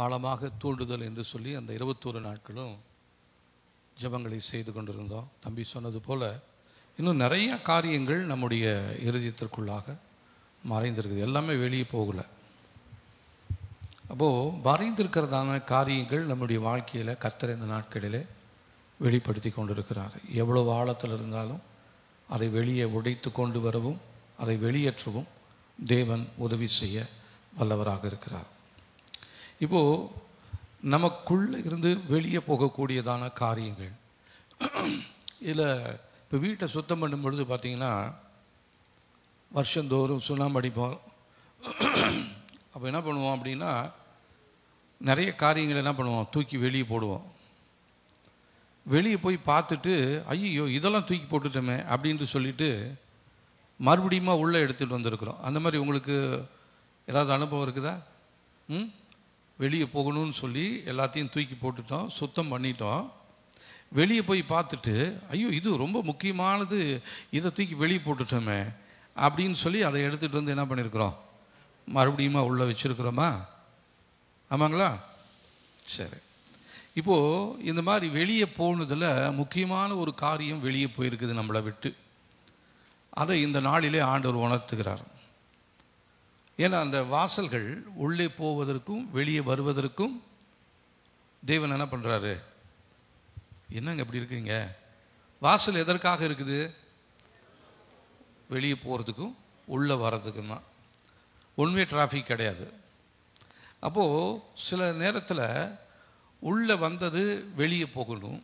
ஆழமாக தூண்டுதல் என்று சொல்லி அந்த 21 நாட்களும் ஜெபங்களை செய்து கொண்டிருந்தோம். தம்பி சொன்னது போல் இன்னும் நிறைய காரியங்கள் நம்முடைய இருதயத்திற்குள்ளாக மறைந்திருக்குது. எல்லாமே வெளியே போகலை. அப்போது மறைந்திருக்கிறதான காரியங்கள் நம்முடைய வாழ்க்கையில் கர்த்தர் இந்த நாட்களிலே வெளிப்படுத்தி கொண்டிருக்கிறார். எவ்வளவு ஆழத்தில் இருந்தாலும் அதை வெளியே உடைத்து கொண்டு வரவும் அதை வெளியேற்றவும் தேவன் உதவி செய்ய வல்லவராக இருக்கிறார். இப்போது நமக்குள்ளே இருந்து வெளியே போகக்கூடியதான காரியங்கள் இதில் இப்போ வீட்டை சுத்தம் பண்ணும் பொழுது பார்த்திங்கன்னா வருஷந்தோறும் சுண்ணாம்பு அடிப்போம். அப்போ என்ன பண்ணுவோம் அப்படின்னா நிறைய காரியங்கள் என்ன பண்ணுவோம், தூக்கி வெளியே போடுவோம். வெளியே போய் பார்த்துட்டு ஐயோ இதெல்லாம் தூக்கி போட்டுட்டோமே அப்படின்ட்டு சொல்லிட்டு மறுபடியும் உள்ளே எடுத்துகிட்டு வந்திருக்கிறோம். அந்த மாதிரி உங்களுக்கு ஏதாவது அனுபவம் இருக்குதா? வெளியே போகணும்னு சொல்லி எல்லாத்தையும் தூக்கி போட்டுட்டோம், சுத்தம் பண்ணிட்டோம். வெளியே போய் பார்த்துட்டு ஐயோ இது ரொம்ப முக்கியமானது, இதை தூக்கி வெளியே போட்டுட்டோமே அப்படின்னு சொல்லி அதை எடுத்துகிட்டு வந்து என்ன பண்ணியிருக்கிறோம், மறுபடியும் உள்ளே வச்சுருக்கிறோமா? ஆமாங்களா? சரி. இப்போது இந்த மாதிரி வெளியே போனதில் முக்கியமான ஒரு காரியம் வெளியே போயிருக்குது நம்மளை விட்டு. அதை இந்த நாளிலே ஆண்டவர் உணர்த்துகிறார். ஏன்னா அந்த வாசல்கள் உள்ளே போவதற்கும் வெளியே வருவதற்கும் தேவன் என்ன பண்ணுறாரு, என்னங்க இப்படி இருக்கீங்க, வாசல் எதற்காக இருக்குது? வெளியே போகிறதுக்கும் உள்ளே வர்றதுக்கும் தான். ஒன்வே டிராஃபிக் கிடையாது. அப்போது சில நேரத்தில் உள்ளே வந்தது வெளியே போகணும்.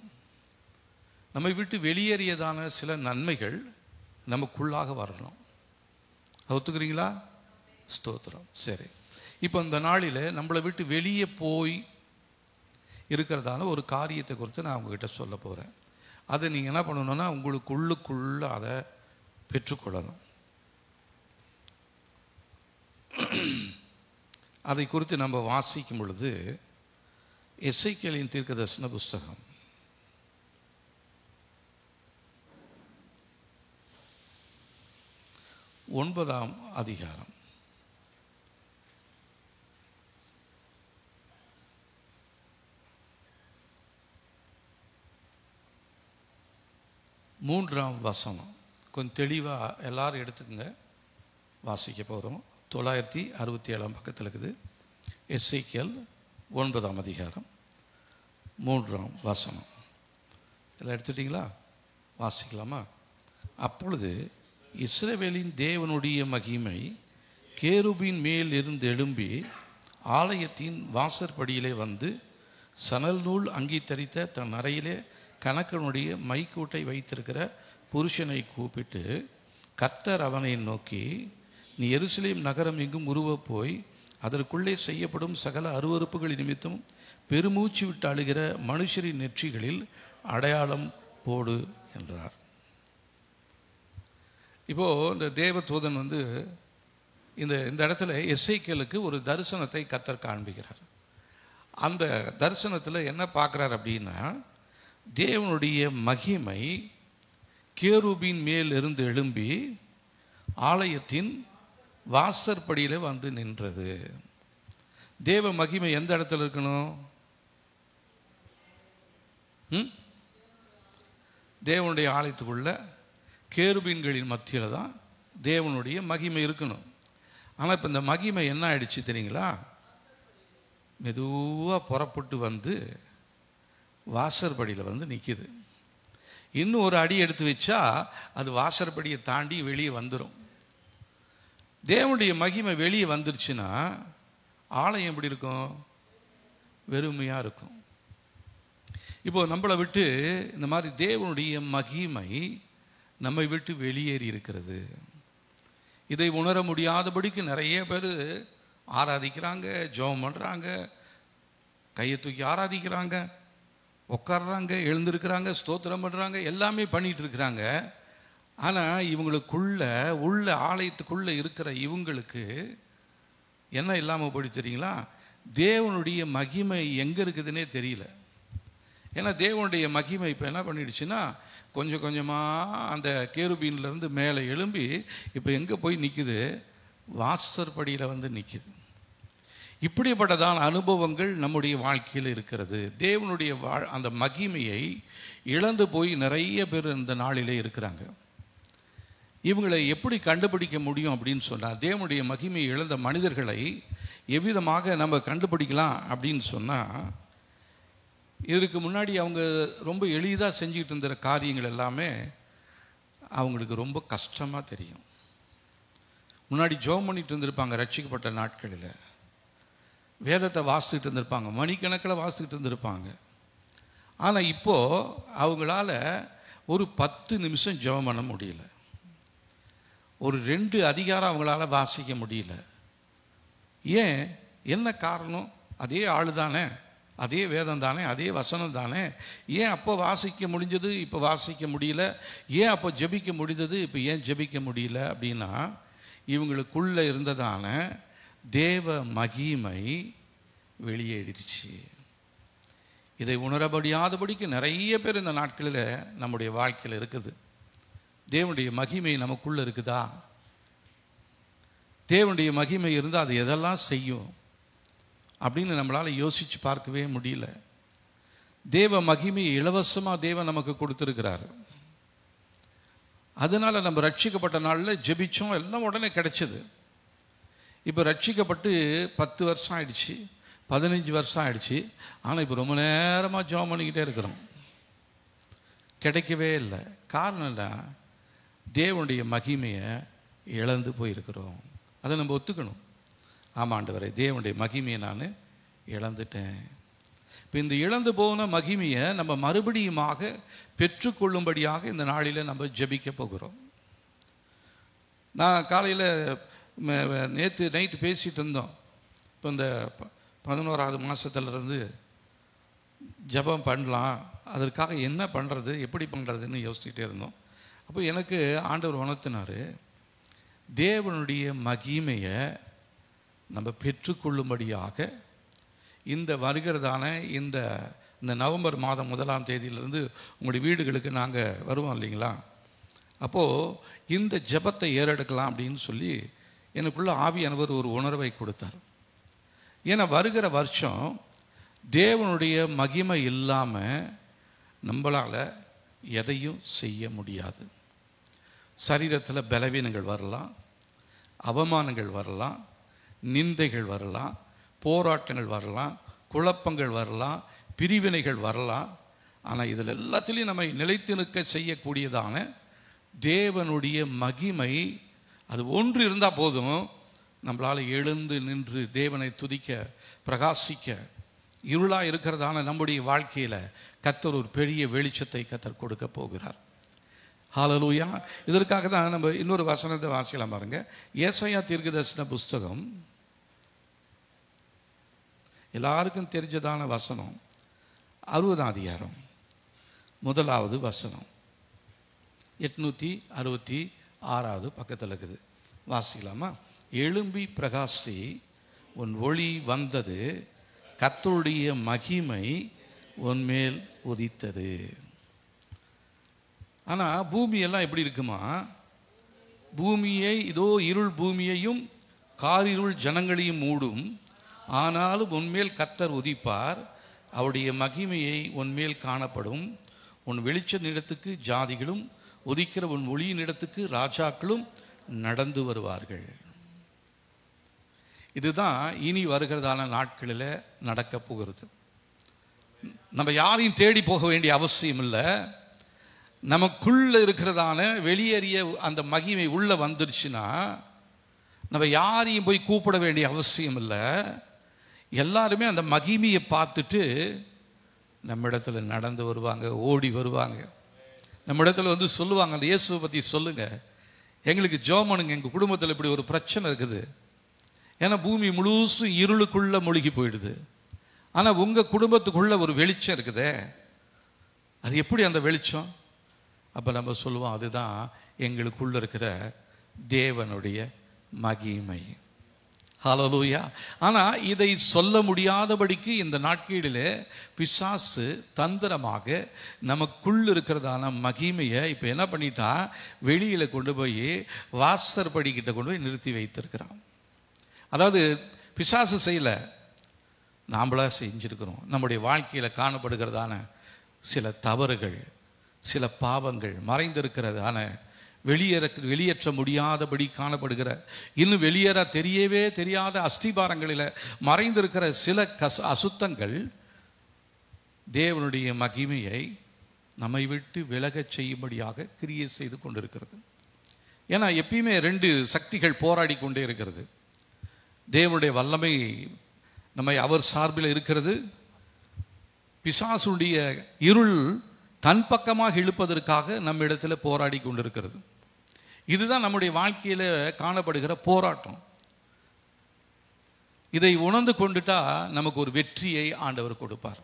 நம்மை விட்டு வெளியேறியதான சில நன்மைகள் நமக்குள்ளாக வரணும். ஒத்துக்கிறீங்களா? ஸ்தோத்திரம். சரி. இப்போ இந்த நாளில் நம்மளை விட்டு வெளியே போய் இருக்கிறதான ஒரு காரியத்தை குறித்து நான் உங்ககிட்ட சொல்ல போகிறேன். அதை நீங்கள் என்ன பண்ணணும்னா உங்களுக்குள்ளுக்குள்ள அதை பெற்றுக்கொள்ளணும். அதை குறித்து நம்ம வாசிக்கும் பொழுது எசேக்கியேலின் தீர்க்கதரிசன புஸ்தகம் 9ஆம் அதிகாரம் 3ஆம் வசனம். கொஞ்சம் தெளிவாக எல்லாரும் எடுத்துக்கங்க, வாசிக்க போகிறோம். 967 பக்கத்தில் இருக்குது. எசேக்கியேல் 9ஆம் அதிகாரம் 3ஆம் வசனம். எல்லாம் எடுத்துட்டிங்களா? வாசிக்கலாமா? அப்பொழுது இஸ்ரவேலின் தேவனுடைய மகிமை கேருபின் மேல் இருந்து எழும்பி ஆலயத்தின் வாசற்படியிலே வந்து சணல் நூல் அங்கி தரித்த தன் அறையிலே கணக்கனுடைய மைக்கூட்டை வைத்திருக்கிற புருஷனை கூப்பிட்டு, கர்த்தர் அவனை நோக்கி, நீ எருசலேம் நகரம் எங்கும் உருவப் போய் அதற்குள்ளே செய்யப்படும் சகல அருவருப்புகள் நிமித்தம் பெருமூச்சு விட்டு அழுகிற மனுஷரின் நெற்றிகளில் அடையாளம் போடு என்றார். இப்போது இந்த தேவதூதன் இந்த இடத்துல எசேக்கியேலுக்கு ஒரு தரிசனத்தை கர்த்தர் காண்பிக்கிறார். அந்த தரிசனத்தில் என்ன பார்க்குறார் அப்படின்னா, தேவனுடைய மகிமை கேருபின் மேல் இருந்து எழும்பி ஆலயத்தின் வாசற்படியில் வந்து நின்றது. தேவ மகிமை எந்த இடத்துல இருக்கணும்? தேவனுடைய ஆலயத்துக்குள்ள கேருபீன்களின் மத்தியில் தான் தேவனுடைய மகிமை இருக்கணும். ஆனால் இப்போ இந்த மகிமை என்ன ஆயிடுச்சு தெரியுங்களா? மெதுவாக புறப்பட்டு வந்து வாசற்படியில் வந்து நிற்கிது. இன்னும் ஒரு அடி எடுத்து வச்சா அது வாசற்படியை தாண்டி வெளியே வந்துடும். தேவனுடைய மகிமை வெளியே வந்துருச்சுன்னா ஆலயம் எப்படி இருக்கும்? வெறுமையாக இருக்கும். இப்போ நம்மளை விட்டு இந்த மாதிரி தேவனுடைய மகிமை நம்மை விட்டு வெளியேறி இருக்கிறது. இதை உணர முடியாதபடிக்கு நிறைய பேர் ஆராதிக்கிறாங்க, ஜெபம் பண்ணுறாங்க, கையை தூக்கி ஆராதிக்கிறாங்க, உட்கார்றாங்க, எழுந்திருக்கிறாங்க, ஸ்தோத்திரம் பண்ணுறாங்க, எல்லாமே பண்ணிகிட்டு இருக்கிறாங்க. ஆனால் உள்ள ஆலயத்துக்குள்ளே இருக்கிற இவங்களுக்கு என்ன இல்லாமல் போய் தெரியுங்களா? தேவனுடைய மகிமை எங்கே இருக்குதுன்னே தெரியல. ஏன்னா தேவனுடைய மகிமை இப்போ என்ன பண்ணிடுச்சுன்னா கொஞ்சம் கொஞ்சமாக அந்த கேருபீன்லேருந்து மேலே எழும்பி இப்போ எங்கே போய் நிற்குது? வாசற்படியில் வந்து நிற்குது. இப்படிப்பட்டதான அனுபவங்கள் நம்முடைய வாழ்க்கையில் இருக்கிறது. தேவனுடைய அந்த மகிமையை இழந்து போய் நிறைய பேர் இந்த நாளிலே இருக்கிறாங்க. இவங்களை எப்படி கண்டுபிடிக்க முடியும் அப்படின்னு சொன்னால், தேவனுடைய மகிமையை இழந்த மனிதர்களை எவ்விதமாக நம்ம கண்டுபிடிக்கலாம் அப்படின்னு சொன்னால், இதற்கு முன்னாடி அவங்க ரொம்ப எளிதாக செஞ்சுக்கிட்டு இருந்த காரியங்கள் எல்லாமே அவங்களுக்கு ரொம்ப கஷ்டமாக தெரியும். முன்னாடி ஜெபம் பண்ணிட்டு இருந்திருப்பாங்க, ரட்சிக்கப்பட்ட நாட்களில் வேதத்தை வாசிச்சுட்டு இருந்திருப்பாங்க, மணிக்கணக்கில் வாசிச்சுட்டு இருந்திருப்பாங்க. ஆனால் இப்போது அவங்களால ஒரு 10 நிமிஷம் ஜெபம் பண்ண முடியல, ஒரு 2 அதிகாரம் அவங்களால வாசிக்க முடியல. ஏன்? என்ன காரணம்? அதே ஆள் தானே, அதே வேதம் தானே, அதே வசனம் தானே. ஏன் அப்போ வாசிக்க முடிஞ்சது இப்போ வாசிக்க முடியல? ஏன் அப்போ ஜெபிக்க முடிந்தது இப்போ ஏன் ஜெபிக்க முடியல? அப்படின்னா இவங்களுக்குள்ளே இருந்ததான தேவ மகிமை வெளியேறிடுச்சு. இதை உணர முடியாதபடிக்கு நிறைய பேர் இந்த நாட்களில் நம்முடைய வாழ்க்கையில் இருக்குது. தேவனுடைய மகிமை நமக்குள்ளே இருக்குதா? தேவனுடைய மகிமை இருந்தால் அது எதெல்லாம் செய்யும் அப்படின்னு நம்மளால் யோசித்து பார்க்கவே முடியல. தேவ மகிமையை இலவசமாக தேவன் நமக்கு கொடுத்துருக்கிறார். அதனால் நம்ம ரட்சிக்கப்பட்ட நாளில் ஜெபிச்சோம், எல்லாம் உடனே கிடைச்சது. இப்போ ரட்சிக்கப்பட்டு 10 வருஷம் ஆயிடுச்சு, 15 வருஷம் ஆயிடுச்சு. ஆனால் இப்போ ரொம்ப நேரமாக ஜெபம் பண்ணிக்கிட்டே இருக்கிறோம், கிடைக்கவே இல்லை. காரணம் என்ன? தேவனுடைய மகிமையை இழந்து போயிருக்கிறோம். அதை நம்ம ஒத்துக்கணும். ஆமாம் ஆண்டவரே, தேவனுடைய மகிமையை நான் இழந்துட்டேன். இப்போ இந்த இழந்து போன மகிமையை நம்ம மறுபடியுமாக பெற்றுக்கொள்ளும்படியாக இந்த நாளில் நம்ம ஜெபிக்க போகிறோம். நான் காலையில் நேற்று நைட்டு பேசிகிட்டு இருந்தோம். இப்போ இந்த 11வது மாதத்துலேருந்து ஜெபம் பண்ணலாம், அதற்காக என்ன பண்ணுறது, எப்படி பண்ணுறதுன்னு யோசிச்சுட்டே இருந்தோம். அப்போ எனக்கு ஆண்டவர் உணர்த்தினார், தேவனுடைய மகிமையை நம்ம பெற்றுக்கொள்ளும்படியாக இந்த வருகிறதான இந்த நவம்பர் மாதம் 1ஆம் தேதியிலிருந்து உங்களுடைய வீடுகளுக்கு நாங்கள் வருவோம் இல்லைங்களா? அப்போது இந்த ஜெபத்தை ஏறெடுக்கலாம் அப்படின்னு சொல்லி எனக்குள்ள ஆவியானவர் ஒரு உணர்வை கொடுத்தார். ஏன்னா வருகிற வருஷம் தேவனுடைய மகிமை இல்லாமல் நம்மளால் எதையும் செய்ய முடியாது. சரீரத்தில் பலவீனங்கள் வரலாம், அவமானங்கள் வரலாம், நிந்தைகள் வரலாம், போராட்டங்கள் வரலாம், குழப்பங்கள் வரலாம், பிரிவினைகள் வரலாம். ஆனால் இதில் எல்லாத்திலையும் நம்மை நிலைத்து நிற்க செய்யக்கூடியதான தேவனுடைய மகிமை அது ஒன்று இருந்தால் போதும். நம்மளால் எழுந்து நின்று தேவனை துதிக்க, பிரகாசிக்க, இருளாக இருக்கிறதான நம்முடைய வாழ்க்கையில் கர்த்தர் ஒரு பெரிய வெளிச்சத்தை கர்த்தர் கொடுக்க போகிறார். ஹல்லேலூயா. இதற்காக தான் நம்ம இன்னொரு வசனத்தை வாசிக்கலாம் பாருங்க. ஏசாயா தீர்க்கதரிசன புஸ்தகம், எல்லாருக்கும் தெரிஞ்சதான வசனம், 60ஆம் அதிகாரம் 1வது வசனம், 866வது பக்கத்தில் இருக்குது. வாசிக்கலாமா? எழும்பி பிரகாசி, உன் ஒளி வந்தது, கர்த்தருடைய மகிமை உன்மேல் உதித்தது. ஆனால் பூமியெல்லாம் எப்படி இருக்குமா? பூமியை இதோ இருள் பூமியையும் காரிருள் ஜனங்களையும் மூடும், ஆனாலும் உன்மேல் கர்த்தர் உதிப்பார், அவருடைய மகிமையை உன்மேல் காணப்படும். உன் வெளிச்ச நிலத்துக்கு ஜாதிகளும், உதிக்கிற உன் ஒளியின் இடத்துக்கு ராஜாக்களும் நடந்து வருவார்கள். இதுதான் இனி வருகிறதான நாட்களில் நடக்க போகிறது. நம்ம யாரையும் தேடி போக வேண்டிய அவசியம் இல்லை. நமக்குள்ள இருக்கிறதான வெளியேறிய அந்த மகிமை உள்ள வந்துருச்சுன்னா நம்ம யாரையும் போய் கூப்பிட வேண்டிய அவசியம் இல்லை. எல்லாருமே அந்த மகிமையை பார்த்துட்டு நம்ம இடத்துல நடந்து வருவாங்க, ஓடி வருவாங்க. நம்ம இடத்துல வந்து சொல்லுவாங்க, அந்த இயேசுவை பற்றி சொல்லுங்க, எங்களுக்கு ஜெபம் பண்ணுங்க, எங்கள் குடும்பத்தில் இப்படி ஒரு பிரச்சனை இருக்குது. ஏன்னா பூமி முழுசும் இருளுக்குள்ள மூழ்கி போயிடுது. ஆனால் உங்கள் குடும்பத்துக்குள்ள ஒரு வெளிச்சம் இருக்குதே, அது எப்படி அந்த வெளிச்சம்? அப்போ நம்ம சொல்லுவோம், அதுதான் எங்களுக்குள்ள இருக்கிற தேவனுடைய மகிமை. ஹல்லேலூயா. ஆனால் இதை சொல்ல முடியாதபடிக்கு இந்த நாட்களிலே பிசாசு தந்திரமாக நமக்குள் இருக்கிறதான மகிமையை இப்போ என்ன பண்ணிட்டா, வெளியில் கொண்டு போய் வாசற்படிக்கிட்ட கொண்டு போய் நிறுத்தி வைத்திருக்கிறான். அதாவது பிசாசு செய்யலை, நாம்ளா செஞ்சுருக்கிறோம். நம்முடைய வாழ்க்கையில் காணப்படுகிறதான சில தவறுகள், சில பாவங்கள், மறைந்திருக்கிறதான வெளியேற்ற முடியாதபடி காணப்படுகிற, இன்னும் வெளியேற தெரியவே தெரியாத அஸ்திபாரங்களில் மறைந்திருக்கிற சில அசுத்தங்கள் தேவனுடைய மகிமையை நம்மை விட்டு விலகச் செய்யும்படியாக கிரியை செய்து கொண்டிருக்கிறது. ஏன்னா எப்பயுமே 2 சக்திகள் போராடி கொண்டே இருக்கிறது. தேவனுடைய வல்லமை நம்மை அவர் சார்பில் இருக்கிறது. பிசாசுடைய இருள் தன் பக்கமாக இழுப்பதற்காக நம்ம இடத்துல போராடி கொண்டிருக்கிறது. இதுதான் நம்முடைய வாழ்க்கையில் காணப்படுகிற போராட்டம். இதை உணர்ந்து கொண்டுட்டா நமக்கு ஒரு வெற்றியை ஆண்டவர் கொடுப்பார்.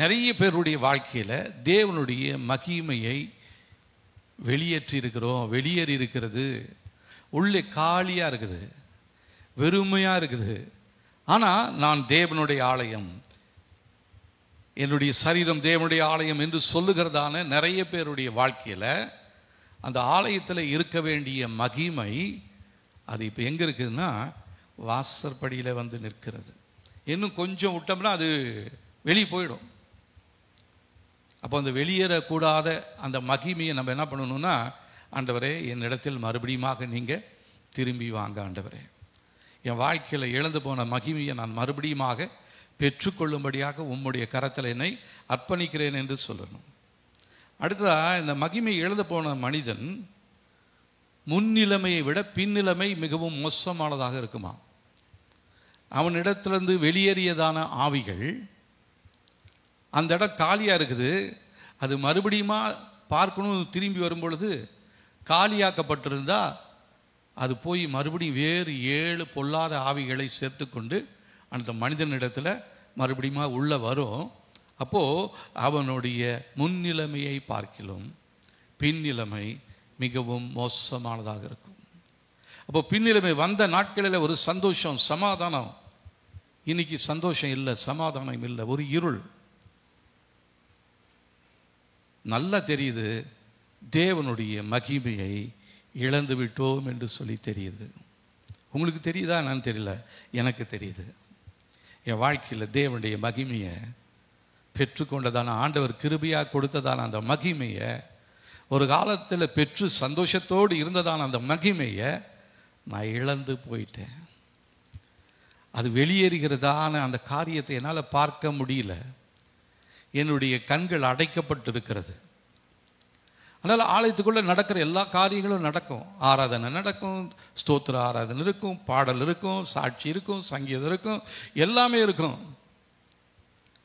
நிறைய பேருடைய வாழ்க்கையில் தேவனுடைய மகிமையை வெளியேறி இருக்கிறது. உள்ளே காலியாக இருக்குது, வெறுமையாக இருக்குது. ஆனால் நான் தேவனுடைய ஆலயம், என்னுடைய சரீரம் தேவனுடைய ஆலயம் என்று சொல்லுகிறதான நிறைய பேருடைய வாழ்க்கையில் அந்த ஆலயத்தில் இருக்க வேண்டிய மகிமை அது இப்போ எங்கே இருக்குதுன்னா வாசற்படியில் வந்து நிற்கிறது. இன்னும் கொஞ்சம் விட்டோம்னா அது வெளியே போயிடும். அப்போ அந்த வெளியேறக்கூடாத அந்த மகிமையை நம்ம என்ன பண்ணணும்னா, ஆண்டவரே என்னிடத்தில் மறுபடியுமாக நீங்கள் திரும்பி வாங்க ஆண்டவரே, என் வாழ்க்கையில் இழந்து போன மகிமையை நான் மறுபடியுமாக பெற்றுக்கொள்ளும்படியாக உம்முடைய கரத்தில் என்னை அர்ப்பணிக்கிறேன் என்று சொல்லணும். அடுத்ததாக இந்த மகிமை இழந்து போன மனிதன் முன்னிலைமையை விட பின்னிலைமை மிகவும் மோசமானதாக இருக்குமா. அவனிடத்திலிருந்து வெளியேறியதான ஆவிகள் அந்த இடம் காலியாக இருக்குது. அது மறுபடியுமா பார்க்கணும், திரும்பி வரும்பொழுது காலியாக்கப்பட்டிருந்தா அது போய் மறுபடியும் வேறு 7 பொல்லாத ஆவிகளை சேர்த்து கொண்டு அந்த மனிதனிடத்தில் மறுபடியும் உள்ளே வரும். அப்போது அவனுடைய முன்னிலைமையை பார்க்கிலும் பின்னிலைமை மிகவும் மோசமானதாக இருக்கும். அப்போ பின்னிலைமை வந்த நாட்களில் ஒரு சந்தோஷம், சமாதானம். இன்னைக்கு சந்தோஷம் இல்லை, சமாதானம் இல்லை, ஒரு இருள். நல்லா தெரியுது தேவனுடைய மகிமையை இழந்து விட்டோம் என்று சொல்லி தெரியுது. உங்களுக்கு தெரியுதா? நான் தெரியல, எனக்கு தெரியுது. என் வாழ்க்கையில் தேவனுடைய மகிமையை பெற்றுக்கொண்டதான, ஆண்டவர் கிருபையாக கொடுத்ததான அந்த மகிமையை, ஒரு காலத்தில் பெற்று சந்தோஷத்தோடு இருந்ததான அந்த மகிமையை நான் இழந்து போயிட்டேன். அது வெளியேறுகிறதான அந்த காரியத்தை என்னால் பார்க்க முடியல. என்னுடைய கண்கள் அடைக்கப்பட்டிருக்கிறது. அதனால் ஆலயத்துக்குள்ளே நடக்கிற எல்லா காரியங்களும் நடக்கும். ஆராதனை நடக்கும், ஸ்தோத்திர ஆராதனை இருக்கும், பாடல் இருக்கும், சாட்சி இருக்கும், சங்கீதம் இருக்கும், எல்லாமே இருக்கும்.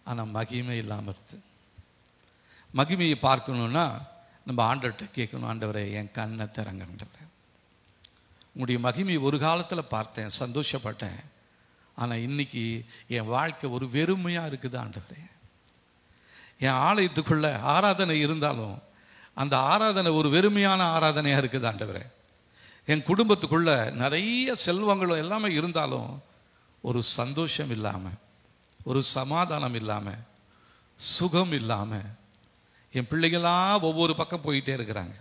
ஆனால் மகிமை இல்லாமல் இருக்குது. மகிமையை பார்க்கணுன்னா நம்ம ஆண்டவர்கிட்ட கேட்கணும், ஆண்டவரே என் கண்ணை திறங்க ஆண்டவரே. உங்களுடைய மகிமையை ஒரு காலத்தில் பார்த்தேன், சந்தோஷப்பட்டேன். ஆனால் இன்னைக்கு என் வாழ்க்கை ஒரு வெறுமையாக இருக்குது ஆண்டவரே. என் ஆலயத்துக்குள்ள ஆராதனை இருந்தாலும் அந்த ஆராதனை ஒரு வெறுமையான ஆராதனையாக இருக்குது ஆண்டவரே. என் குடும்பத்துக்குள்ள நிறைய செல்வங்களும் எல்லாமே இருந்தாலும் ஒரு சந்தோஷம் இல்லாமல், ஒரு சமாதானம் இல்லாமல், சுகம் இல்லாமல் என் பிள்ளைகளாம் ஒவ்வொரு பக்கம் போயிட்டே இருக்கிறாங்க.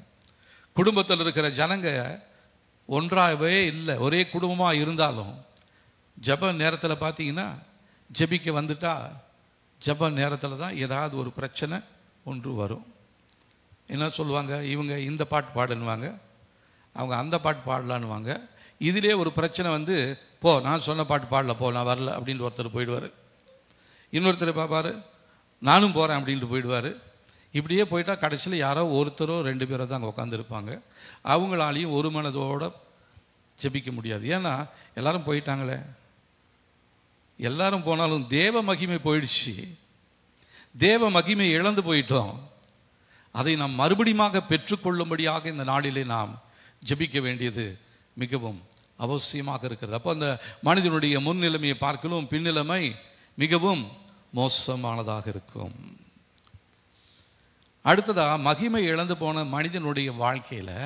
குடும்பத்தில் இருக்கிற ஜனங்க ஒன்றாகவே இல்லை, ஒரே குடும்பமாக இருந்தாலும் ஜப நேரத்தில் பார்த்தீங்கன்னா ஜபிக்க வந்துட்டா ஜப நேரத்தில் தான் ஏதாவது ஒரு பிரச்சனை ஒன்று வரும். என்ன சொல்லுவாங்க, இவங்க இந்த பாட்டு பாடுன்னுவாங்க, அவங்க அந்த பாட்டு பாடலான்னுவாங்க. இதிலே ஒரு பிரச்சனை வந்து, போ நான் சொன்ன பாட்டு பாடல, போ நான் வரல அப்படின்னு ஒருத்தர் போயிடுவார். இன்னொருத்தர் பார்ப்பார், நானும் போகிறேன் அப்படின்ட்டு போயிடுவார். இப்படியே போயிட்டா கடைசியில் யாரோ ஒருத்தரோ 2 பேரோ தான் அங்கே உட்காந்துருப்பாங்க. அவங்களாலையும் ஒரு மனதோடு ஜெபிக்க முடியாது. ஏன்னா எல்லாரும் போயிட்டாங்களே. எல்லாரும் போனாலும் தேவ மகிமை போயிடுச்சு. தேவ மகிமை இழந்து போயிட்டோம். அதை நாம் மறுபடியும் பெற்றுக்கொள்ளும்படியாக இந்த நாளிலே நாம் ஜெபிக்க வேண்டியது மிகவும் அவசியமாக இருக்கிறது. அப்போ அந்த மனிதனுடைய முன்னிலைமையை பார்க்கலும் பின்னிலைமை மிகவும் மோசமானதாக இருக்கும். அடுத்ததா, மகிமை இழந்து போன மனிதனுடைய வாழ்க்கையில்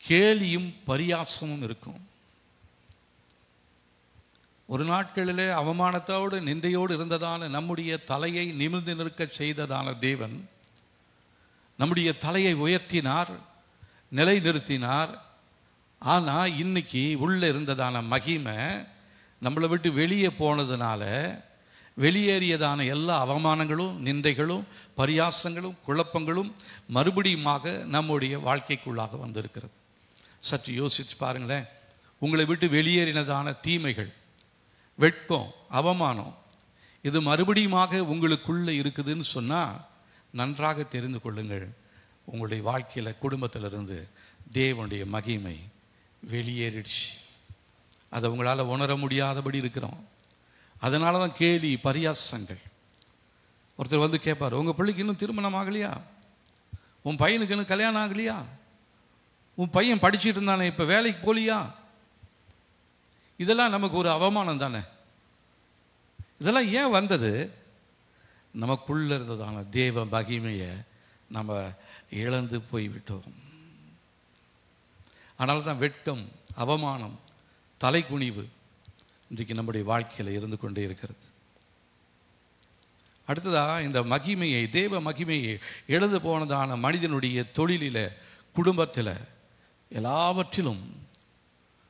கேலியும் பரியாசமும் இருக்கும். ஒரு நாட்களிலே அவமானத்தோடு நிந்தையோடு இருந்ததான நம்முடைய தலையை நிமிர்ந்து நிற்க செய்ததான தேவன் நம்முடைய தலையை உயர்த்தினார், நிலை நிறுத்தினார். ஆனால் இன்னைக்கு உள்ளே இருந்ததான மகிமை நம்மளை விட்டு வெளியே போனதுனால வெளியேறியதான எல்லா அவமானங்களும், நிந்தைகளும், பரியாசங்களும், குழப்பங்களும் மறுபடியுமாக நம்முடைய வாழ்க்கைக்குள்ளாக வந்திருக்கிறது. சற்று யோசித்து பாருங்களேன். உங்களை விட்டு வெளியேறினதான தீமைகள், வெட்கம், அவமானம், இது மறுபடியுமாக உங்களுக்குள்ளே இருக்குதுன்னு சொன்னால் நன்றாக தெரிந்து கொள்ளுங்கள், உங்களுடைய வாழ்க்கையில், குடும்பத்திலிருந்து தேவனுடைய மகிமை வெளியேறிடுச்சு. அதை உங்களால் உணர முடியாதபடி இருக்கிறோம். அதனால தான் கேலி, பரியாசங்கள். ஒருத்தர் வந்து கேட்பார், உங்கள் பிள்ளைக்கு இன்னும் திருமணம் ஆகலையா? உன் பையனுக்கு இன்னும் கல்யாணம் ஆகலையா? உன் பையன் படிச்சுட்டு இருந்தானே, இப்போ வேலைக்கு போலியா? இதெல்லாம் நமக்கு ஒரு அவமானம் தானே. இதெல்லாம் ஏன் வந்தது? நமக்குள்ள இருந்ததான தேவ மகிமையை நம்ம இழந்து போய்விட்டோம். அதனால தான் வெட்கம், அவமானம், தலைக்குனிவு இன்றைக்கு நம்முடைய வாழ்க்கையில் இருந்து கொண்டே இருக்கிறது. அடுத்ததாக இந்த மகிமையை, தேவ மகிமையை இழந்து போனதான மனிதனுடைய தொழிலில், குடும்பத்தில், எல்லாவற்றிலும்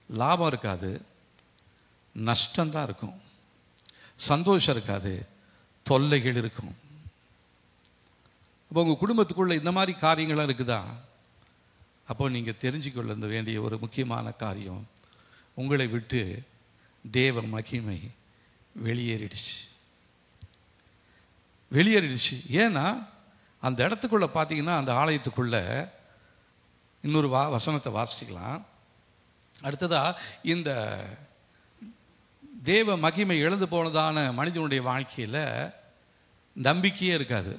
லாபம் இருக்காது, நஷ்டம்தான் இருக்கும். சந்தோஷம் இருக்காது, தொல்லைகள் இருக்கும். அப்போ உங்கள் குடும்பத்துக்குள்ள இந்த மாதிரி காரியங்கள்லாம் இருக்குதா? அப்போ நீங்கள் தெரிஞ்சுக்கொள்ள வேண்டிய ஒரு முக்கியமான காரியம், உங்களை விட்டு தேவ மகிமை வெளியேறிடுச்சு. ஏன்னா அந்த இடத்துக்குள்ள பார்த்தீங்கன்னா, அந்த ஆலயத்துக்குள்ள இன்னொரு வசனத்தை வாசிக்கலாம். அடுத்ததா, இந்த தேவ மகிமை இழந்து போனதான மனிதனுடைய வாழ்க்கையில் நம்பிக்கையே இருக்காது.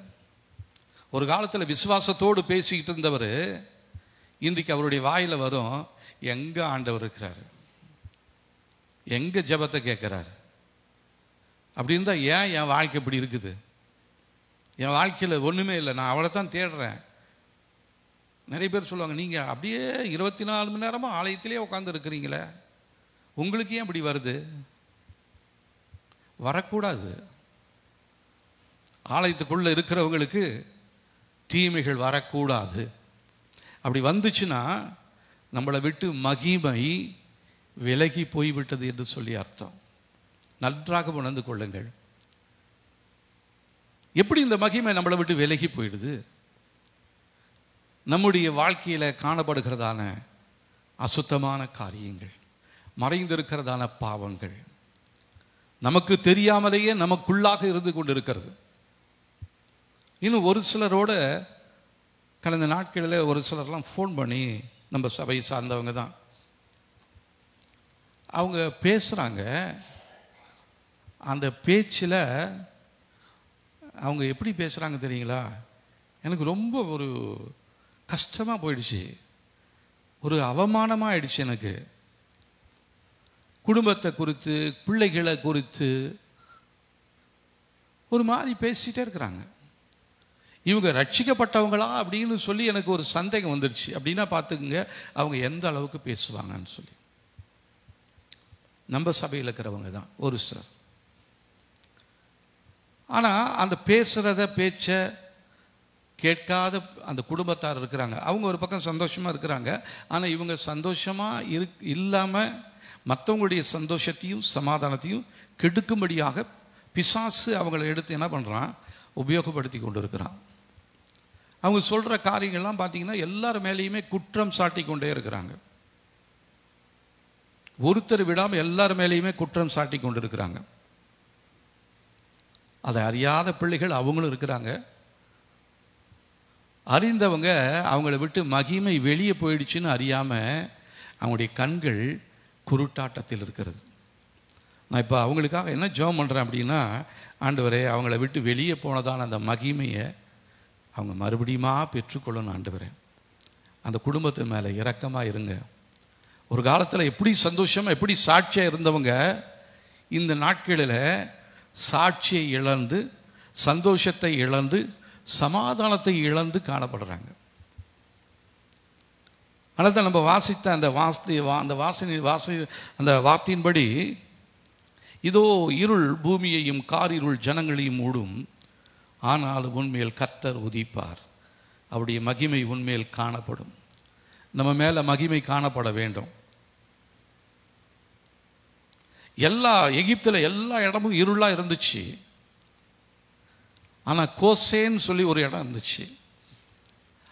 ஒரு காலத்தில் விசுவாசத்தோடு பேசிக்கிட்டு இருந்தவர் இன்றைக்கு அவருடைய வாயில் வரும், எங்கே ஆண்டவர் இருக்கிறார், எங்கே ஜெபத்தை கேட்குறாரு அப்படி இருந்தால் ஏன் என் வாழ்க்கை இப்படி இருக்குது, என் வாழ்க்கையில் ஒன்றுமே இல்லை, நான் அவளை தான் தேடுறேன். நிறைய பேர் சொல்லுவாங்க, நீங்கள் அப்படியே 24 மணி நேரமும் ஆலயத்திலே உட்காந்து இருக்கிறீங்களே, உங்களுக்கு ஏன் இப்படி வருது? வரக்கூடாது. ஆலயத்துக்குள்ளே இருக்கிறவங்களுக்கு தீமைகள் வரக்கூடாது. அப்படி வந்துச்சுன்னா நம்மளை விட்டு மகிமை விலகி போய்விட்டது என்று சொல்லி அர்த்தம். நன்றாக உணர்ந்து கொள்ளுங்கள். எப்படி இந்த மகிமை நம்மளை விட்டு விலகி போயிடுது? நம்முடைய வாழ்க்கையில் காணப்படுகிறதான அசுத்தமான காரியங்கள், மறைந்திருக்கிறதான பாவங்கள் நமக்கு தெரியாமலேயே நமக்குள்ளாக இருந்து கொண்டு இருக்கிறது. இன்னும் ஒரு சிலரோட கடந்த நாட்களில் ஒரு சிலர்லாம் ஃபோன் பண்ணி, நம்ம சபையை சார்ந்தவங்க தான், அவங்க பேசுகிறாங்க. அந்த பேச்சில் அவங்க எப்படி பேசுகிறாங்க தெரியுங்களா? எனக்கு ரொம்ப ஒரு கஷ்டமாக போயிடுச்சு, ஒரு அவமானமாக ஆயிடுச்சு. எனக்கு குடும்பத்தை குறித்து, பிள்ளைகளை குறித்து ஒரு மாதிரி பேசிகிட்டே இருக்கிறாங்க. இவங்க ரட்சிக்கப்பட்டவங்களா அப்படின்னு சொல்லி எனக்கு ஒரு சந்தேகம் வந்துடுச்சு. அப்படின்னா பார்த்துக்குங்க அவங்க எந்த அளவுக்கு பேசுவாங்கன்னு சொல்லி. நம்ம சபையில் இருக்கிறவங்க தான் ஒரு சிலர். ஆனால் அந்த பேச்சை கேட்காத அந்த குடும்பத்தார் இருக்கிறாங்க. அவங்க ஒரு பக்கம் சந்தோஷமாக இருக்கிறாங்க. ஆனால் இவங்க சந்தோஷமாக இல்லாமல் மற்றவங்களுடைய சந்தோஷத்தையும் சமாதானத்தையும் கெடுக்கும்படியாக பிசாசு அவங்களை எடுத்து என்ன பண்ணுறான், உபயோகப்படுத்தி கொண்டு இருக்கிறான். அவங்க சொல்கிற காரியங்கள்லாம் பார்த்தீங்கன்னா எல்லார் மேலேயுமே குற்றம் சாட்டி கொண்டே இருக்கிறாங்க. ஒருத்தர் விடாமல் எல்லார் மேலேயுமே குற்றம் சாட்டி கொண்டு இருக்கிறாங்க. அதை அறியாத பிள்ளைகள் அவங்களும் இருக்கிறாங்க. அறிந்தவங்க அவங்கள விட்டு மகிமை வெளியே போயிடுச்சுன்னு அறியாமல் அவங்களுடைய கண்கள் குருட்டாட்டத்தில் இருக்கிறது. நான் இப்போ அவங்களுக்காக என்ன ஜெபம் பண்ணுறேன் அப்படின்னா, ஆண்டவரே அவங்கள விட்டு வெளியே போனதான அந்த மகிமையை அவங்க மறுபடியுமா பெற்றுக்கொள்ளணும். ஆண்டவரே அந்த குடும்பத்து மேலே இரக்கமாக இருங்க. ஒரு காலத்தில் எப்படி சந்தோஷமாக, எப்படி சாட்சியாக இருந்தவங்க இந்த நாட்களில் சாட்சியை இழந்து, சந்தோஷத்தை இழந்து, சமாதானத்தை இழந்து காணப்படுறாங்க. ஆனால் தான் நம்ம வாசித்த அந்த வார்த்தையின்படி, இதோ இருள் பூமியையும் காரிருள் ஜனங்களையும் மூடும், ஆனால் உன்மேல் கர்த்தர் உதிப்பார், அவருடைய மகிமை உன்மேல் காணப்படும். நம்ம மேலே மகிமை காணப்பட வேண்டும். எகிப்தில் எல்லா இடமும் இருளாக இருந்துச்சு. ஆனால் கோசேன்னு சொல்லி ஒரு இடம் இருந்துச்சு.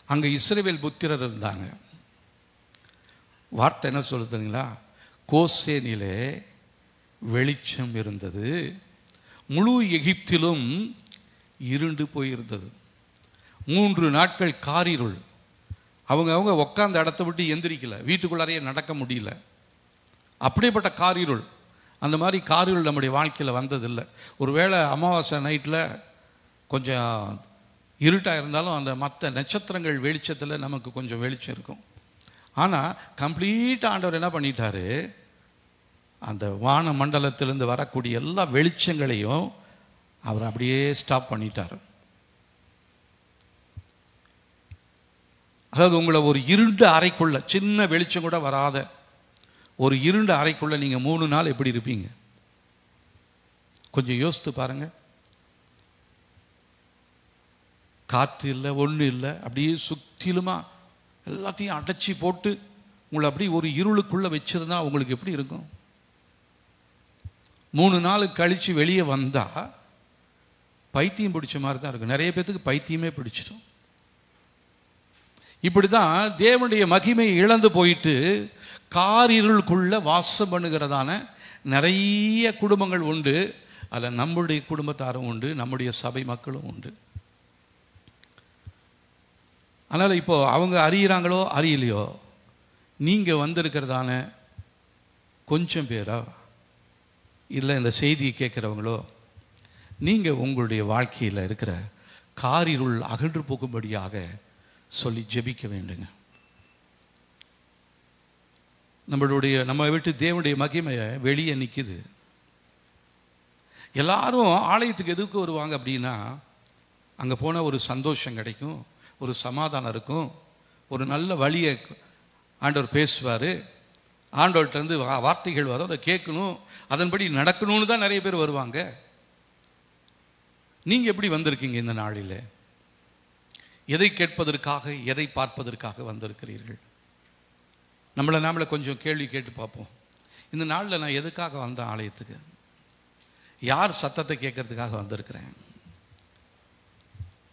அங்கே இஸ்ரவேல் புத்திரர் இருந்தாங்க. வார்த்தை என்ன சொல்லுதுங்களா? கோசேனிலே வெளிச்சம் இருந்தது, முழு எகிப்திலும் இருண்டு போயிருந்தது. 3 நாட்கள் காரிருள். அவங்க உட்கார்ந்த இடத்த விட்டு எந்திரிக்கல, வீட்டுக்குள்ளாரையே நடக்க முடியல. அப்படிப்பட்ட காரிருள். அந்த மாதிரி காரிருள் நம்முடைய வாழ்க்கையில் வந்ததில்லை. ஒருவேளை அமாவாசை நைட்டில் கொஞ்சம் இருட்டாக இருந்தாலும் அந்த மற்ற நட்சத்திரங்கள் வெளிச்சத்தில் நமக்கு கொஞ்சம் வெளிச்சம் இருக்கும். ஆனால் கம்ப்ளீட்டாக ஆண்டவர் என்ன பண்ணிட்டாரு, அந்த வான மண்டலத்திலிருந்து வரக்கூடிய எல்லா வெளிச்சங்களையும் அவர் அப்படியே ஸ்டாப் பண்ணிட்டார். அதாவது உங்களை ஒரு இருண்ட அறைக்குள்ள, சின்ன வெளிச்சம் கூட வராத ஒரு இருண்ட அறைக்குள்ள நீங்க 3 நாள் எப்படி இருப்பீங்க? கொஞ்சம் யோசித்து பாருங்க. காற்று இல்லை, ஒன்றும் இல்லை, அப்படியே சுற்றிலுமா எல்லாத்தையும் அடைச்சி போட்டு உங்களை அப்படி ஒரு இருளுக்குள்ள வச்சிருந்தா உங்களுக்கு எப்படி இருக்கும்? 3 நாள் கழிச்சு வெளியே வந்தா பைத்தியம் பிடிச்ச மாதிரி தான் இருக்கும். நிறைய பேத்துக்கு பைத்தியமே பிடிச்சிடும். இப்படிதான் தேவனுடைய மகிமையை இழந்து போயிட்டு காரிருளுக்குள்ள வாசம் பண்ணுகிறதான நிறைய குடும்பங்கள் உண்டு. அதில் நம்முடைய குடும்பத்தாரும் உண்டு, நம்முடைய சபை மக்களும் உண்டு. அதனால் இப்போ அவங்க அறியிறாங்களோ அறியலையோ, நீங்கள் வந்திருக்கிறதான கொஞ்சம் பேரா இல்லை இந்த செய்தியை கேட்குறவங்களோ, நீங்கள் உங்களுடைய வாழ்க்கையில் இருக்கிற காரிருள் அகன்று போகும்படியாக சொல்லி ஜெபிக்க வேண்டுங்க. நம்ம விட்டு தேவனுடைய மகிமையை வெளியே நிற்குது. எல்லாரும் ஆலயத்துக்கு எதுக்கு வருவாங்க அப்படின்னா, அங்கே போனால் ஒரு சந்தோஷம் கிடைக்கும், ஒரு சமாதானம் இருக்கும், ஒரு நல்ல வழியை ஆண்டவர் பேசுவார், ஆண்டவர்கிட்டருந்து வார்த்தைகள் வரும், அதை கேட்கணும், அதன்படி நடக்கணும்னு தான் நிறைய பேர் வருவாங்க. நீங்கள் எப்படி வந்திருக்கீங்க இந்த நாளில்? எதை கேட்பதற்காக, எதை பார்ப்பதற்காக வந்திருக்கிறீர்கள்? நாமளை கொஞ்சம் கேள்வி கேட்டு பார்ப்போம். இந்த நாளில் நான் எதுக்காக வந்தேன் ஆலயத்துக்கு? யார் சத்தத்தை கேட்கறதுக்காக வந்திருக்கிறேன்?